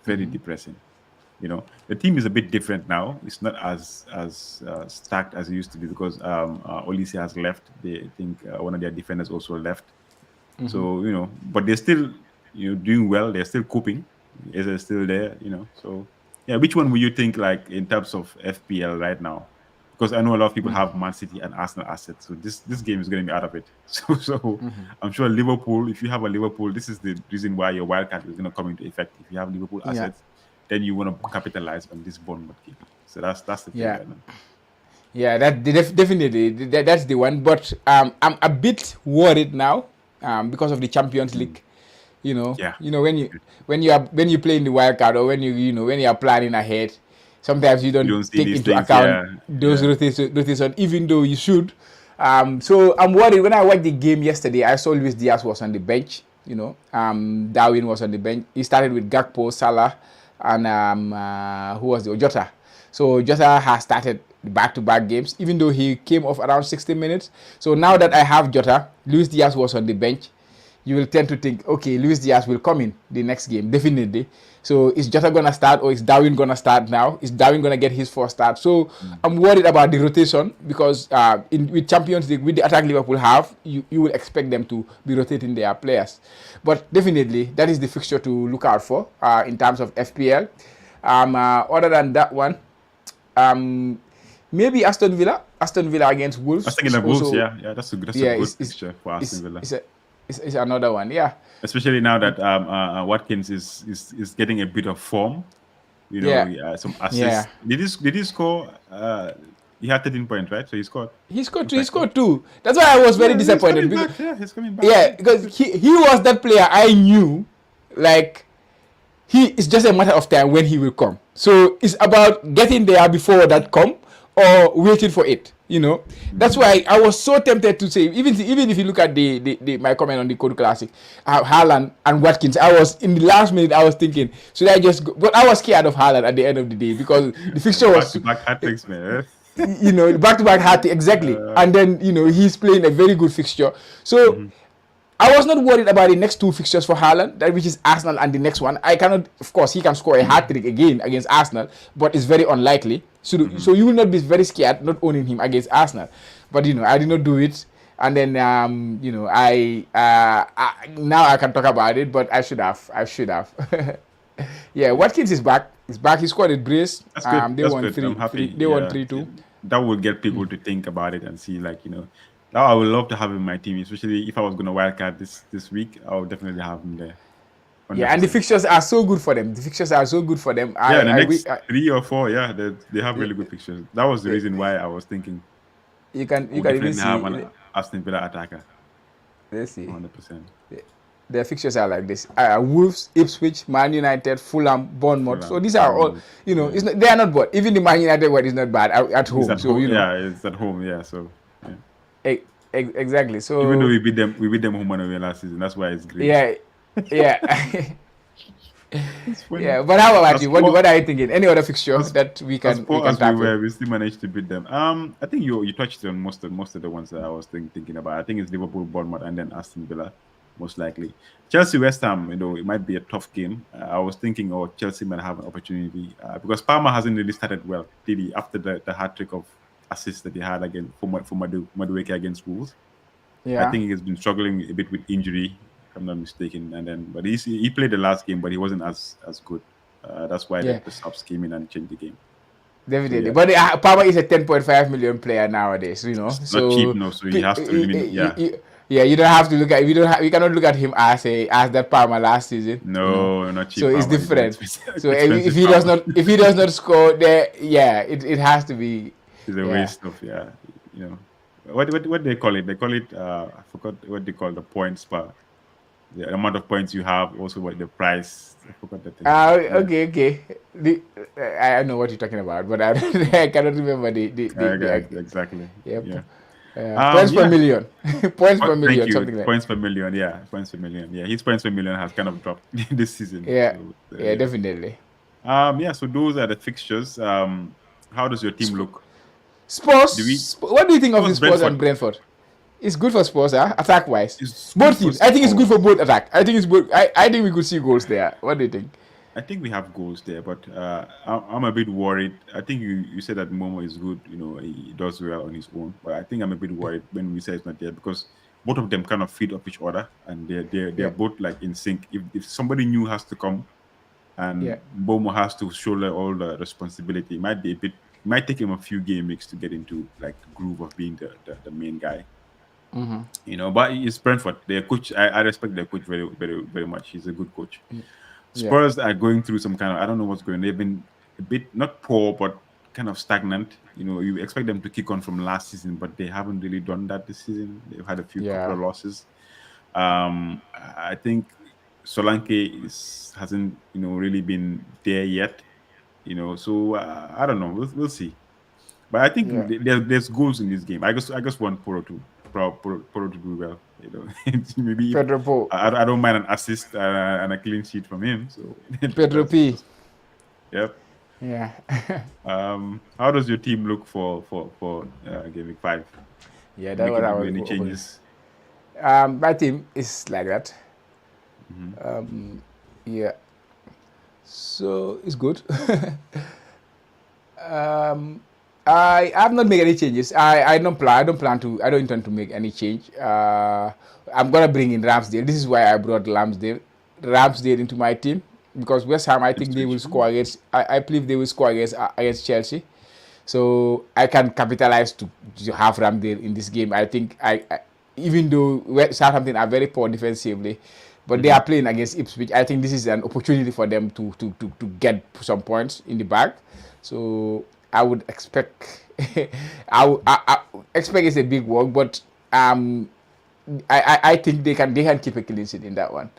Very depressing. The team is a bit different now. It's not as stacked as it used to be, because Olise has left. I think one of their defenders also left. So but they're still doing well. They're still coping. They're still there. So yeah, which one would you think, like, in terms of FPL right now? Because I know a lot of people have Man City and Arsenal assets, so this game is going to be out of it. So I'm sure Liverpool. If you have a Liverpool, this is the reason why your wildcard is going to come into effect. If you have Liverpool assets, then you want to capitalize on this Bournemouth game. So that's the thing right now. Yeah, definitely that's the one. But I'm a bit worried now because of the Champions League. When you play in the wild card, or when you are planning ahead, sometimes you don't take into account those rotations, even though you should. So I'm worried. When I watched the game yesterday, I saw Luis Diaz was on the bench. Darwin was on the bench. He started with Gakpo, Salah, and who was the Jota. So Jota has started back-to-back games, even though he came off around 60 minutes. So now that I have Jota, Luis Diaz was on the bench. you will tend to think, okay, Luis Diaz will come in the next game, definitely. So is Jota gonna start or is Darwin gonna start now? Is Darwin gonna get his first start? So I'm worried about the rotation because with Champions League, with the attack Liverpool have, you will expect them to be rotating their players. But definitely, that is the fixture to look out for in terms of FPL. Other than that one, maybe Aston Villa. Aston Villa against Wolves. I was thinking of Wolves, yeah, that's a good fixture for Aston Villa. It's another one, yeah. Especially now that Watkins is getting a bit of form, some assists. Yeah. Did he score? He had 13 points, right? So he scored. He scored two. That's why I was very disappointed. He's coming back. Yeah, because he was that player I knew, like, it's just a matter of time when he will come. So it's about getting there before that come or waiting for it. That's why I was so tempted to say, even if you look at my comment on the Kotu Classic, Haaland and Watkins, I was in the last minute I was thinking, should I just go? But I was scared of Haaland at the end of the day because the fixture was back-to-back hat-tricks, man. Back-to-back hat, exactly. And then he's playing a very good fixture. So I was not worried about the next two fixtures for Haaland, which is Arsenal and the next one. I cannot, of course, he can score a hat-trick again against Arsenal, but it's very unlikely. So you will not be very scared not owning him against Arsenal. But, I did not do it. And then, now I can talk about it, but I should have. Yeah, Watkins is back. He's back. He scored a brace. That's good. They That's won good. I'm happy. They won 3-2. That would get people to think about it and see, now I would love to have him in my team, especially if I was going to wildcard this week. I would definitely have him there. 100%. Yeah, and the fixtures are so good for them. The next 3 or 4, they have really good fixtures. That was the reason why I was thinking you can even see have an Aston Villa attacker. Let's see. 100%. Their fixtures are like this: Wolves, Ipswich, Man United, Fulham, Bournemouth. So these are all, it's not, they are not bad. Even the Man United one is not bad at home. It's at home. Yeah, so. Yeah. Exactly. So even though we beat them home and away last season, that's why it's great. Yeah. Yeah, but how about you? What are you thinking? Any other fixtures that we can tackle? We still managed to beat them. I think you touched on most of the ones that I was thinking about. I think it's Liverpool, Bournemouth, and then Aston Villa, most likely. Chelsea, West Ham. It might be a tough game. I was thinking, Chelsea might have an opportunity because Palmer hasn't really started well, did he? After the hat trick of assists that he had against for Madueke against Wolves. Yeah, I think he's been struggling a bit with injury, if I'm not mistaken. But he played the last game, but he wasn't as good. That's why the subs came in and changed the game. Definitely, but Palmer is a 10.5 million player nowadays. It's not cheap, no. So he has to you don't have to look at. We cannot look at him as that Palmer last season. No, not cheap. So it's different. So if he does not score, there, it has to be. It's a waste of what they call it? They call it I forgot what they call the points per the amount of points you have. Also, what the price? I forgot the thing. Okay. I know what you're talking about, but I cannot remember the exactly. Yep. Yeah. Points per million. Points per million. Thank you. Something like points per million. Yeah, points per million. Yeah, his points per million has kind of dropped this season. Yeah, definitely. So those are the fixtures. How does your team look? Spurs. What do you think of the Spurs and Brentford? It's good for Spurs, attack wise. Both teams. I think it's good for both attack. I think it's good. I think we could see goals there. What do you think? I think we have goals there, but I'm a bit worried. I think you said that Momo is good. He does well on his own, but I think I'm a bit worried when we say it's not there because both of them kind of feed off each other and they're both like in sync. If somebody new has to come and Momo has to shoulder all the responsibility, it might take him a few game weeks to get into like the groove of being the main guy. But it's Brentford. Their coach, I respect their coach very, very, very much. He's a good coach. Spurs are going through some kind of, I don't know what's going on. They've been a bit, not poor, but kind of stagnant. You expect them to kick on from last season, but they haven't really done that this season. They've had a few couple of losses. I think Solanke hasn't, really been there yet. So I don't know. We'll see. But I think there's goals in this game. I just want Poro to do well. Maybe Pedro I don't mind an assist and a clean sheet from him. So Pedro P. Yep. Yeah. How does your team look for Game Week 5? Yeah, that's what I was. Any changes? My team is like that. Hmm. Yeah, so it's good. um, I have not made any changes. I don't intend to make any change. I'm gonna bring in Ramsdale. This is why I brought Ramsdale into my team, because West Ham, I Let's think they will switch. score against. I believe they will score against Chelsea. So I can capitalize to have Ramsdale in this game. I think even though Southampton are very poor defensively, but they Hmm. are playing against Ipswich. I think this is an opportunity for them to get some points in the bag. So I would expect I expect it's a big work, but I think they can keep a clean sheet in that one.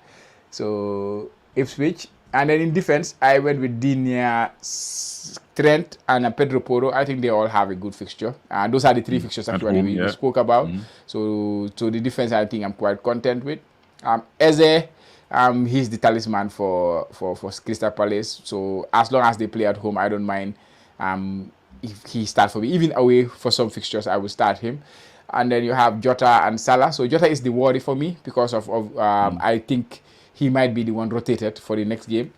So Ipswich, and then in defense, I went with Dinia, Trent, and Pedro Porro. I think they all have a good fixture. Those are the three fixtures At actually home, we yeah. spoke about. Hmm. So the defense, I think I'm quite content with. Eze, he's the talisman for Crystal Palace. So as long as they play at home, I don't mind. If he starts for me, even away for some fixtures, I will start him. And then you have Jota and Salah. So Jota is the worry for me because of I think he might be the one rotated for the next game.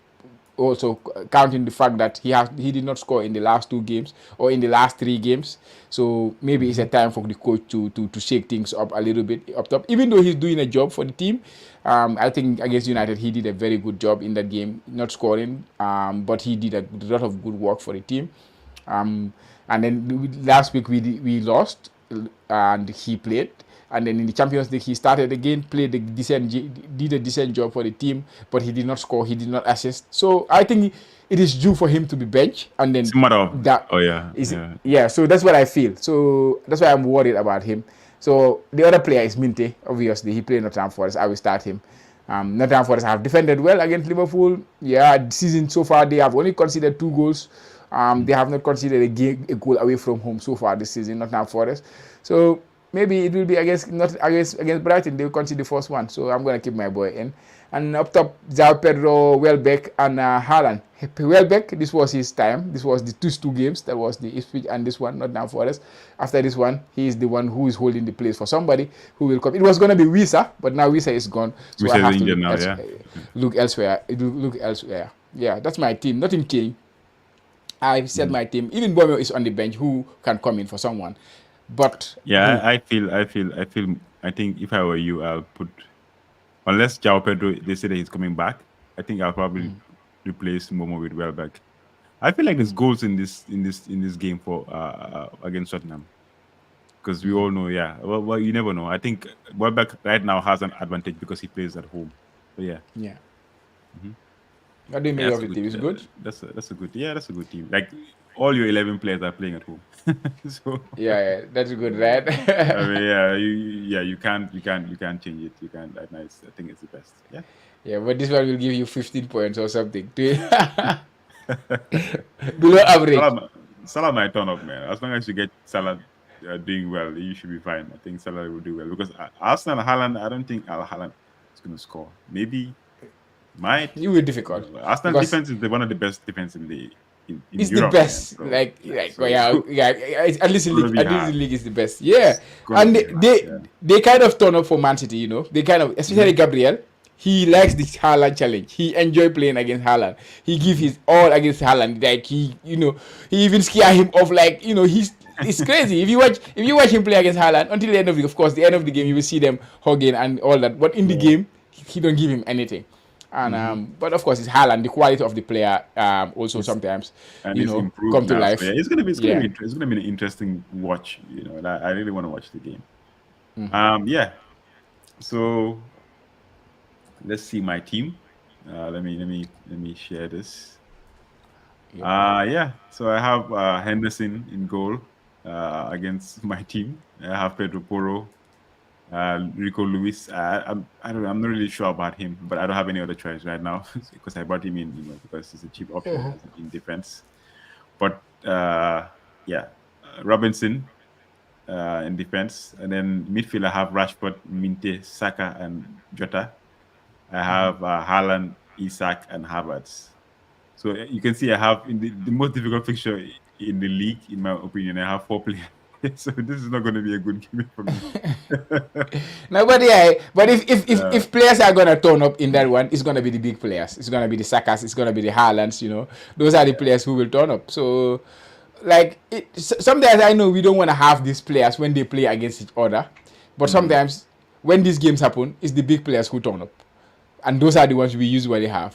Also counting the fact that he did not score in the last 2 games or in the last 3 games. So maybe it's a Hmm. time for the coach to shake things up a little bit up top. Even though he's doing a job for the team, I think against United he did a very good job in that game, not scoring, but he did a lot of good work for the team. Um, and then last week we lost, and he played. And then in the Champions League, he started again, did a decent job for the team, but he did not score, he did not assist. So I think it is due for him to be benched, and It's then a matter of, that oh yeah, is yeah. yeah. So that's what I feel. So that's why I'm worried about him. So the other player is Minte. Obviously, he played Nottingham Forest. I will start him. Nottingham Forest have defended well against Liverpool. Yeah, the season so far they have only conceded 2 goals. They have not conceded a goal away from home so far this season, Nottingham Forest. So maybe it will be against not against Brighton. They will concede the first one. So I'm gonna keep my boy in. And up top, Zao Pedro, Welbeck, and Haaland. Welbeck, this was his time. This was the 2 games. That was the Ipswich and this one, not down for us. After this one, he is the one who is holding the place for somebody who will come. It was going to be Wisa, but now Wisa is gone. So Which I is have to injured now, yeah. look elsewhere. Look elsewhere. Yeah, that's my team. Nothing changed. I said Mhm. my team. Even Bomo is on the bench who can come in for someone. But Yeah, who? I think if I were you, I'll put, unless Jao Pedro, they say that he's coming back, I think I'll probably replace Momo with Welbeck. I feel like there's goals in this game for against Tottenham, because we all know, yeah. Well, you never know. I think Welbeck right now has an advantage because he plays at home. But yeah, Yeah. hmm, What do you yeah, make that's of a the good. team? Is good? That's a good team. Like all your 11 players are playing at home, so Yeah, yeah, that's good, right? I mean, yeah, you can't change it. You can't. Right now, I think it's the best. Yeah. Yeah, but this one will give you 15 points or something. Below average. Salah might turn up, man. As long as you get Salah doing well, you should be fine. I think Salah will do well because Arsenal Haaland, I don't think Al Haaland is going to score. Maybe might. It will be difficult Arsenal because defense is one of the best defense in it's the Europe, man. best. So yeah, Well, so yeah, yeah. At least it's the gonna league, be at least the hard. league is the best. Yeah, It's gonna and be hard. Yeah. they kind of turn up for Man City. They kind of, especially Hmm. Gabriel. He likes this Haaland challenge. He enjoy playing against Haaland. He give Hmm. his all against Haaland. Like he even scare him off. Like it's crazy. If you watch him play against Haaland until the end of of course, the end of the game, you will see them hugging and all that. But in the Yeah. game, he don't give him anything. And Hmm. but of course, it's Haaland. The quality of the player also It's sometimes and it's improved come to now. So life. yeah, Yeah. it's gonna be an interesting watch. And I really want to watch the game. Yeah. So let's see my team. Let me share this. Yep. Yeah. So I have Henderson in goal against my team. I have Pedro Porro, Rico Luis. I don't know. I'm not really sure about him, but I don't have any other choice right now because I brought him in, because he's a cheap option as in defense. But yeah, Robinson in defense, and then midfield I have Rashford, Minte, Saka, and Jota. I have Haaland, Isak, and Havertz. So you can see I have in the most difficult fixture in the league, in my opinion. I have 4 players. So this is not going to be a good game for me. No, but yeah, but uh, if players are gonna turn up in that one, it's gonna be the big players. It's gonna be the Sakas. It's gonna be the Haalands. Those are the players who will turn up. So, like, sometimes I know we don't want to have these players when they play against each other, but mhm, sometimes when these games happen, it's the big players who turn up, and those are the ones we usually have.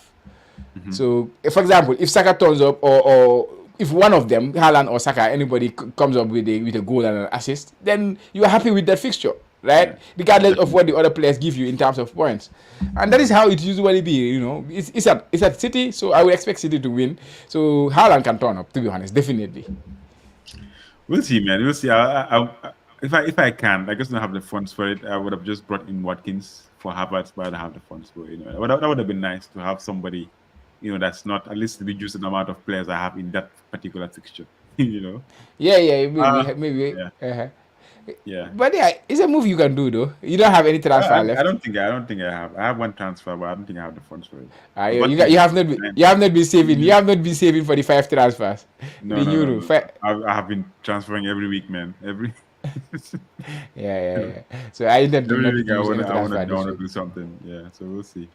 mhm. So, for example, if Saka turns up, or if one of them, Haaland or Saka, anybody comes up with a goal and an assist, then you are happy with that fixture, Yeah, right? Regardless of what definitely. the other players give you in terms of points, and that is how it usually be. It's at City, so I would expect City to win. So Haaland can turn up, to be honest, definitely. We'll see, man. We'll see. If I can, I just don't have the funds for it. I would have just brought in Watkins for Havertz, but I don't have the funds for it. That would have been nice to have somebody, that's not at least reduce the amount of players I have in that particular fixture. you know. Yeah, yeah, maybe, Uh maybe. yeah, yeah. But yeah, it's a move you can do though. You don't have any transfer I left. don't think I have. I have one transfer, but I don't think I have the funds for it. Because You, Watkins you is have not you have not been saving. You nine. have not been saving for the 5 transfers. No, The no, no, euro. no. I have been transferring every week, man. Every Yeah, yeah, yeah. So I intend to every not week use any transfer I this wanna week. do something. Yeah, so we'll see.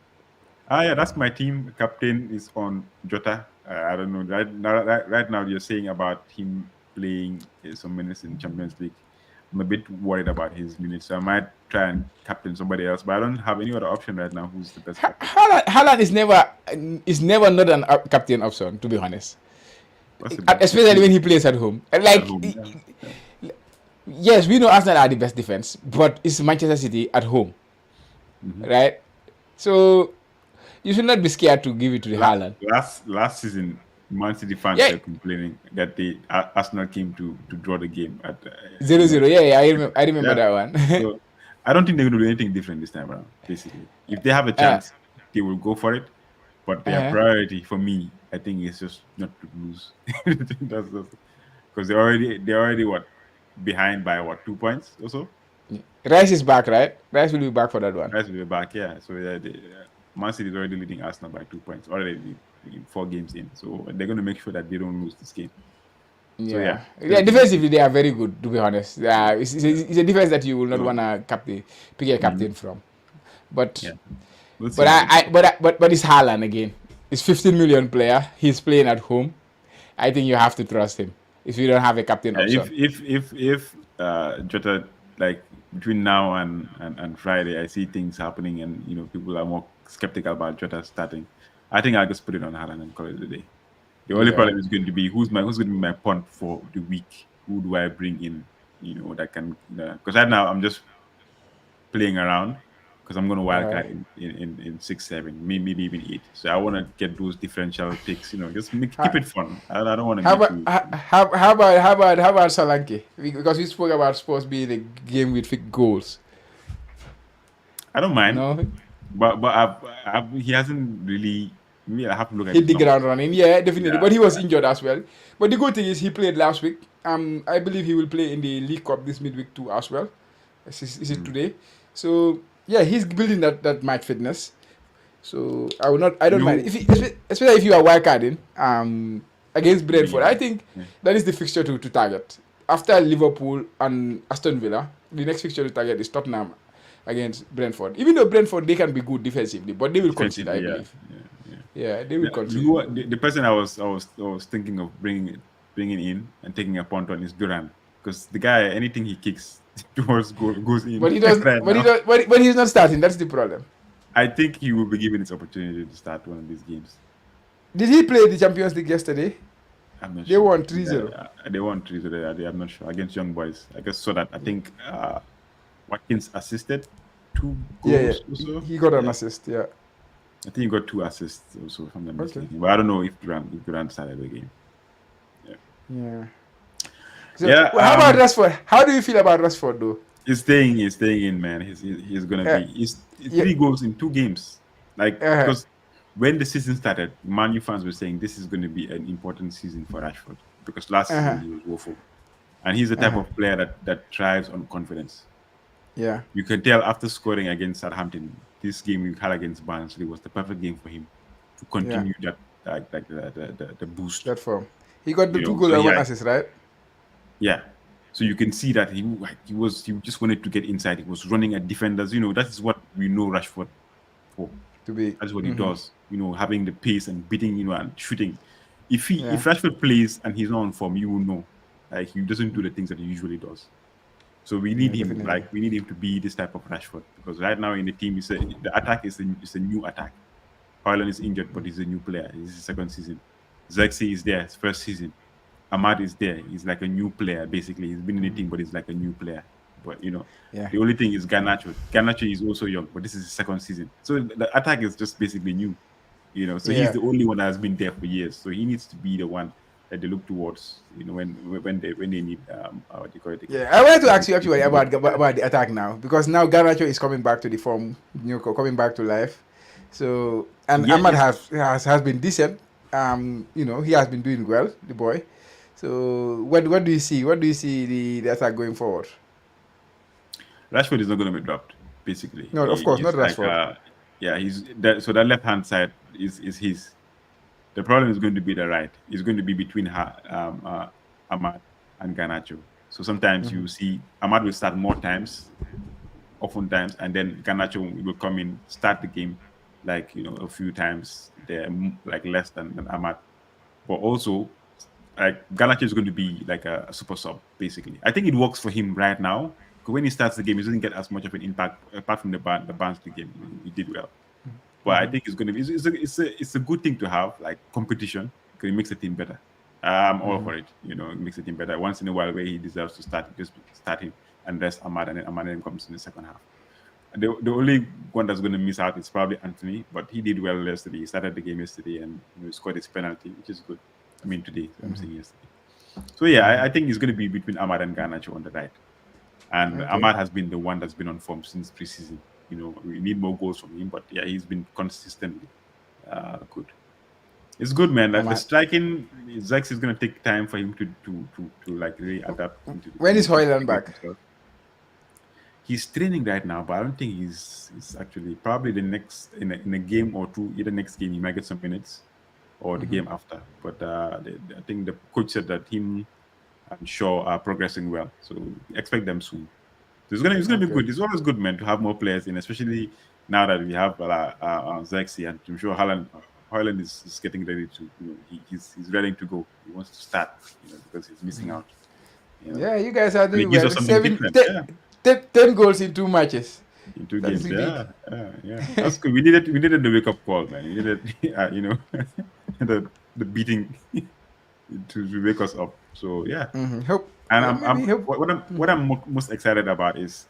Yeah, that's my team. Captain is on Jota. I don't know. Right now, you're saying about him playing some minutes in Champions League. I'm a bit worried about his minutes, so I might try and captain somebody else. But I don't have any other option right now. Who's the best captain? Haaland is never not an captain option, to be honest. What's the best Especially when he plays at home. at Like, home? Yeah, yeah. yes, we know Arsenal are the best defense, but it's Manchester City at home, Mhm. right? So you should not be scared to give it to the Haaland. Last season, Man City fans Yeah, were complaining that Arsenal came to draw the game at 0-0. Yeah, yeah, I remember yeah. that one. So I don't think they're going to do anything different this time around. Basically, if they have a uh, chance, they will go for it. But their uh-huh. priority for me, I think, is just not to lose. That's because they're already what behind by what 2 points or so. Rice is back, right? Rice will be back for that one. Guys will be back, yeah. So Man City is already leading Arsenal by 2 points already in 4 games in. So they're going to make sure that they don't lose this game. So yeah, Yeah, yeah. just be Defensively, they are very good. To be honest, it's a defense that you will not so. wanna pick a Mhm. captain from. But Yeah, we'll see but how it goes. but it's Haaland again. He's 15 million player. He's playing at home. I think you have to trust him if you don't have a captain Yeah, option. if Jota, like between now and Friday, I see things happening, and people are more skeptical about Jota starting. I think I'll just put it on Haaland and call it a day. The only Yeah. problem is going to be who's going to be my punt for the week. Who do I bring in? That can, because right now I'm just playing around because I'm going to Uh, wildcard in 6, 7, maybe even 8. So I want to get those differential picks. Just keep how, it fun. I don't want to how be about too. how about Solanke? Because we spoke about sports being a game with goals. I don't mind, No, but he hasn't really. Maybe I have to look at hit his the numbers. ground running. Yeah, definitely. Yeah, But he was yeah. injured as well. But the good thing is he played last week. I believe he will play in the League Cup this midweek too as well. Is it Mm. today? So yeah, he's building that match fitness. So I will not. I You don't mind know, if especially if you are wildcarding against Brentford. I yeah, think yeah. that is the fixture to target after Liverpool and Aston Villa. The next fixture to target is Tottenham against Brentford. Even though Brentford they can be good defensively, but they will concede. Defensively, I yeah, believe. yeah, yeah. Yeah, they will Yeah, concede. the person I was thinking of bringing in and taking a punt on is Duran, because the guy, anything he kicks towards goal goes in But he does. right But he now. does. But he's not starting. That's the problem. I think he will be given his opportunity to start one of these games. Did he play the Champions League yesterday? I'm not They sure. won 3-0. They won 3 today. I'm not sure against Young Boys. I just saw that. I think Watkins assisted two Yeah, yeah. goals or so. He got an Yeah, assist. Yeah. I think he got 2 assists also, if I'm not Okay. mistaken. But I don't know if Durant started the game. Yeah. Yeah. So Yeah. how about Rashford? How do you feel about Rashford though? He's staying in, man. He's gonna Uh, be. He's yeah. 3 goals in 2 games. Like, Uh, because when the season started, Man U fans were saying this is going to be an important season for Rashford, because last season uh, he was woeful, and he's the type uh, of player that thrives on confidence. yeah. You can tell after scoring against Southampton, this game we had against Barnsley was the perfect game for him to Yeah. continue that, like the boost. That form. He got the two So goals and he one had, assist, right? yeah. So you can see that he just wanted to get inside. He was running at defenders. That is what we know Rashford for. To be. That's what he does. Having the pace and beating, and shooting. Yeah. If Rashford plays and he's not on form, you will know. Like he doesn't do the things that he usually does. So we need Yeah, him. definitely. Like we need him to be this type of Rashford because right now in the team, the attack is a new attack. Haaland is injured, but he's a new player. This is his second season. Zexi is there, his first season. Ahmad is there. He's like a new player, basically. He's been in the team, but he's like a new player. But Yeah. the only thing is Garnacho. Garnacho is also young, but this is his second season. So the attack is just basically new. So he's Yeah. the only one that has been there for years. So he needs to be the one that they look towards, when they need what do you call it again? Yeah, I wanted to ask you actually about the attack now because now Garnacho is coming back to the form, coming back to life. So and Yeah, Ahmad has been decent. He has been doing well, the boy. So what do you see? What do you see the attack going forward? Rashford is not going to be dropped. Basically, No, of course not he's like Rashford. yeah, so that left hand side is his. The problem is going to be the right. It's going to be between Ahmad and Garnacho. So sometimes you see Ahmad will start more times, oftentimes, and then Garnacho will come in, start the game, like a few times. They're like less than Ahmad, but also like Garnacho is going to be like a super sub, basically. I think it works for him right now. Because when he starts the game, he doesn't get as much of an impact apart from the Barnsley game. He did well. But I think it's going to be it's a good thing to have, like competition, because it makes the team better. I'm all for it. It makes the team better. Once in a while, where he deserves to start, just start him and rest Ahmad, and then Ahmad then comes in the second half. And the only one that's going to miss out is probably Anthony, but he did well yesterday. He started the game yesterday and scored his penalty, which is good. I mean, today, I'm saying yesterday. So yeah, I think it's going to be between Ahmad and Garnacho on the right. And Okay. Ahmad has been the one that's been on form since preseason. We need more goals from him, but yeah, he's been consistently good. It's good, man. Like the Ahmad. striking, Zex is gonna take time for him to like really adapt into the When team, is to Hoyland integrate back? himself. He's training right now, but I don't think he's actually probably the next in a game or two. Either next game he might get some minutes, or the game after. But I think the coach said that him and Shaw are progressing well, so expect them soon. So it's gonna be Okay. good. It's always good, man, to have more players in, especially now that we have Zexi, and I'm sure Holland is getting ready to, he's ready to go. He wants to start, because he's missing out, Yeah, you guys are and it doing gives well. us something different. Yeah, 10 goals in 2 matches. in two That is games. indeed. Yeah. That's good. We needed the wake up call, man. We needed, the beating to wake us up. So yeah. Hope. And Yeah, maybe hope. what I'm most excited about is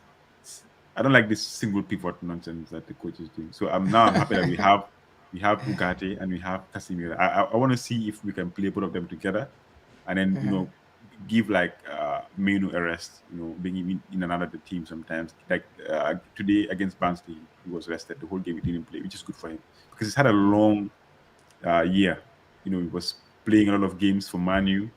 I don't like this single pivot nonsense that the coach is doing. So I'm happy that we have Ugarte and we have Casemiro. I want to see if we can play both of them together, and then give like Menu a rest. Bring him in and out of the team sometimes. Like today against Barnsley, he was rested the whole game. He didn't play, which is good for him because he's had a long year. He was playing a lot of games for Manu.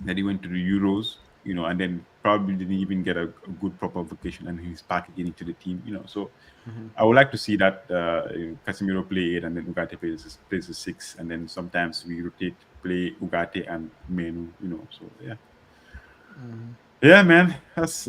Then he went to the Euros, and then probably didn't even get a good proper vacation, and he's back again into the team. So I would like to see that Casemiro play 8, and then Ugarte plays the 6, and then sometimes we rotate, play Ugarte and Menu. So yeah, man, that's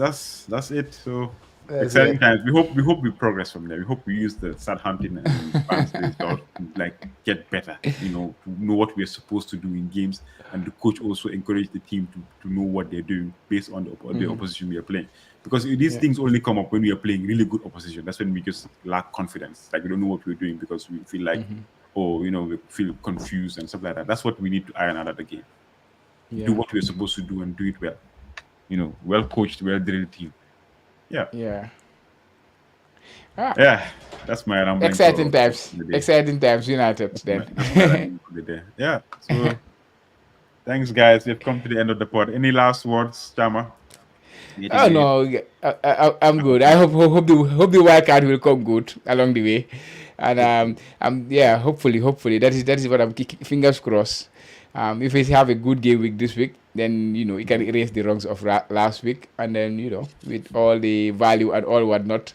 it. So That's exciting it. times. We hope we progress from there. We hope we use the start hunting and Barnsley result to like get better. To know what we're supposed to do in games, and the coach also encourage the team to know what they're doing based on the opposition we are playing. Because these Yeah. things only come up when we are playing really good opposition. That's when we just lack confidence. Like we don't know what we're doing because we feel like, we feel confused and stuff like that. That's what we need to iron out of the game. Do Yeah. what we're supposed to do and do it well. Well coached, well drilled team. Yeah. Yeah. Ah, Yeah, that's my rambling exciting for times. the day. Exciting times, United. Then. That's my rambling for the day. Yeah. So thanks, guys. We've come to the end of the pod. Any last words, Chama? Anything Oh you need? no, I'm good. I hope the wild card will come good along the way, and Hopefully. yeah, hopefully that is what I'm fingers crossed. If we have a good game week this week, then it can erase the wrongs of last week, and then with all the value and all whatnot,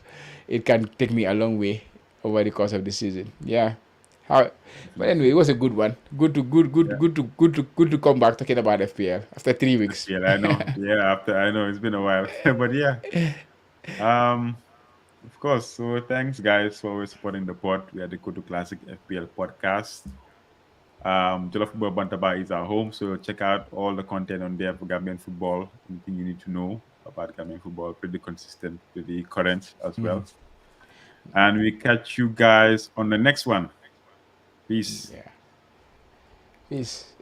it can take me a long way over the course of the season. Yeah, How, but anyway, Definitely. it was a good one. Yeah. Good to come back talking about FPL after 3 weeks. FPL, I know. Yeah, after I know it's been a while. But yeah. Um of course. So thanks guys for always supporting the pod. We are the Kotu Classic FPL podcast. Jollof Football Bantaba is our home, so check out all the content on there for Gambian football. Anything you need to know about Gambian football, pretty consistent, pretty current as well. And we catch you guys on the next one. Peace. Yeah. Peace.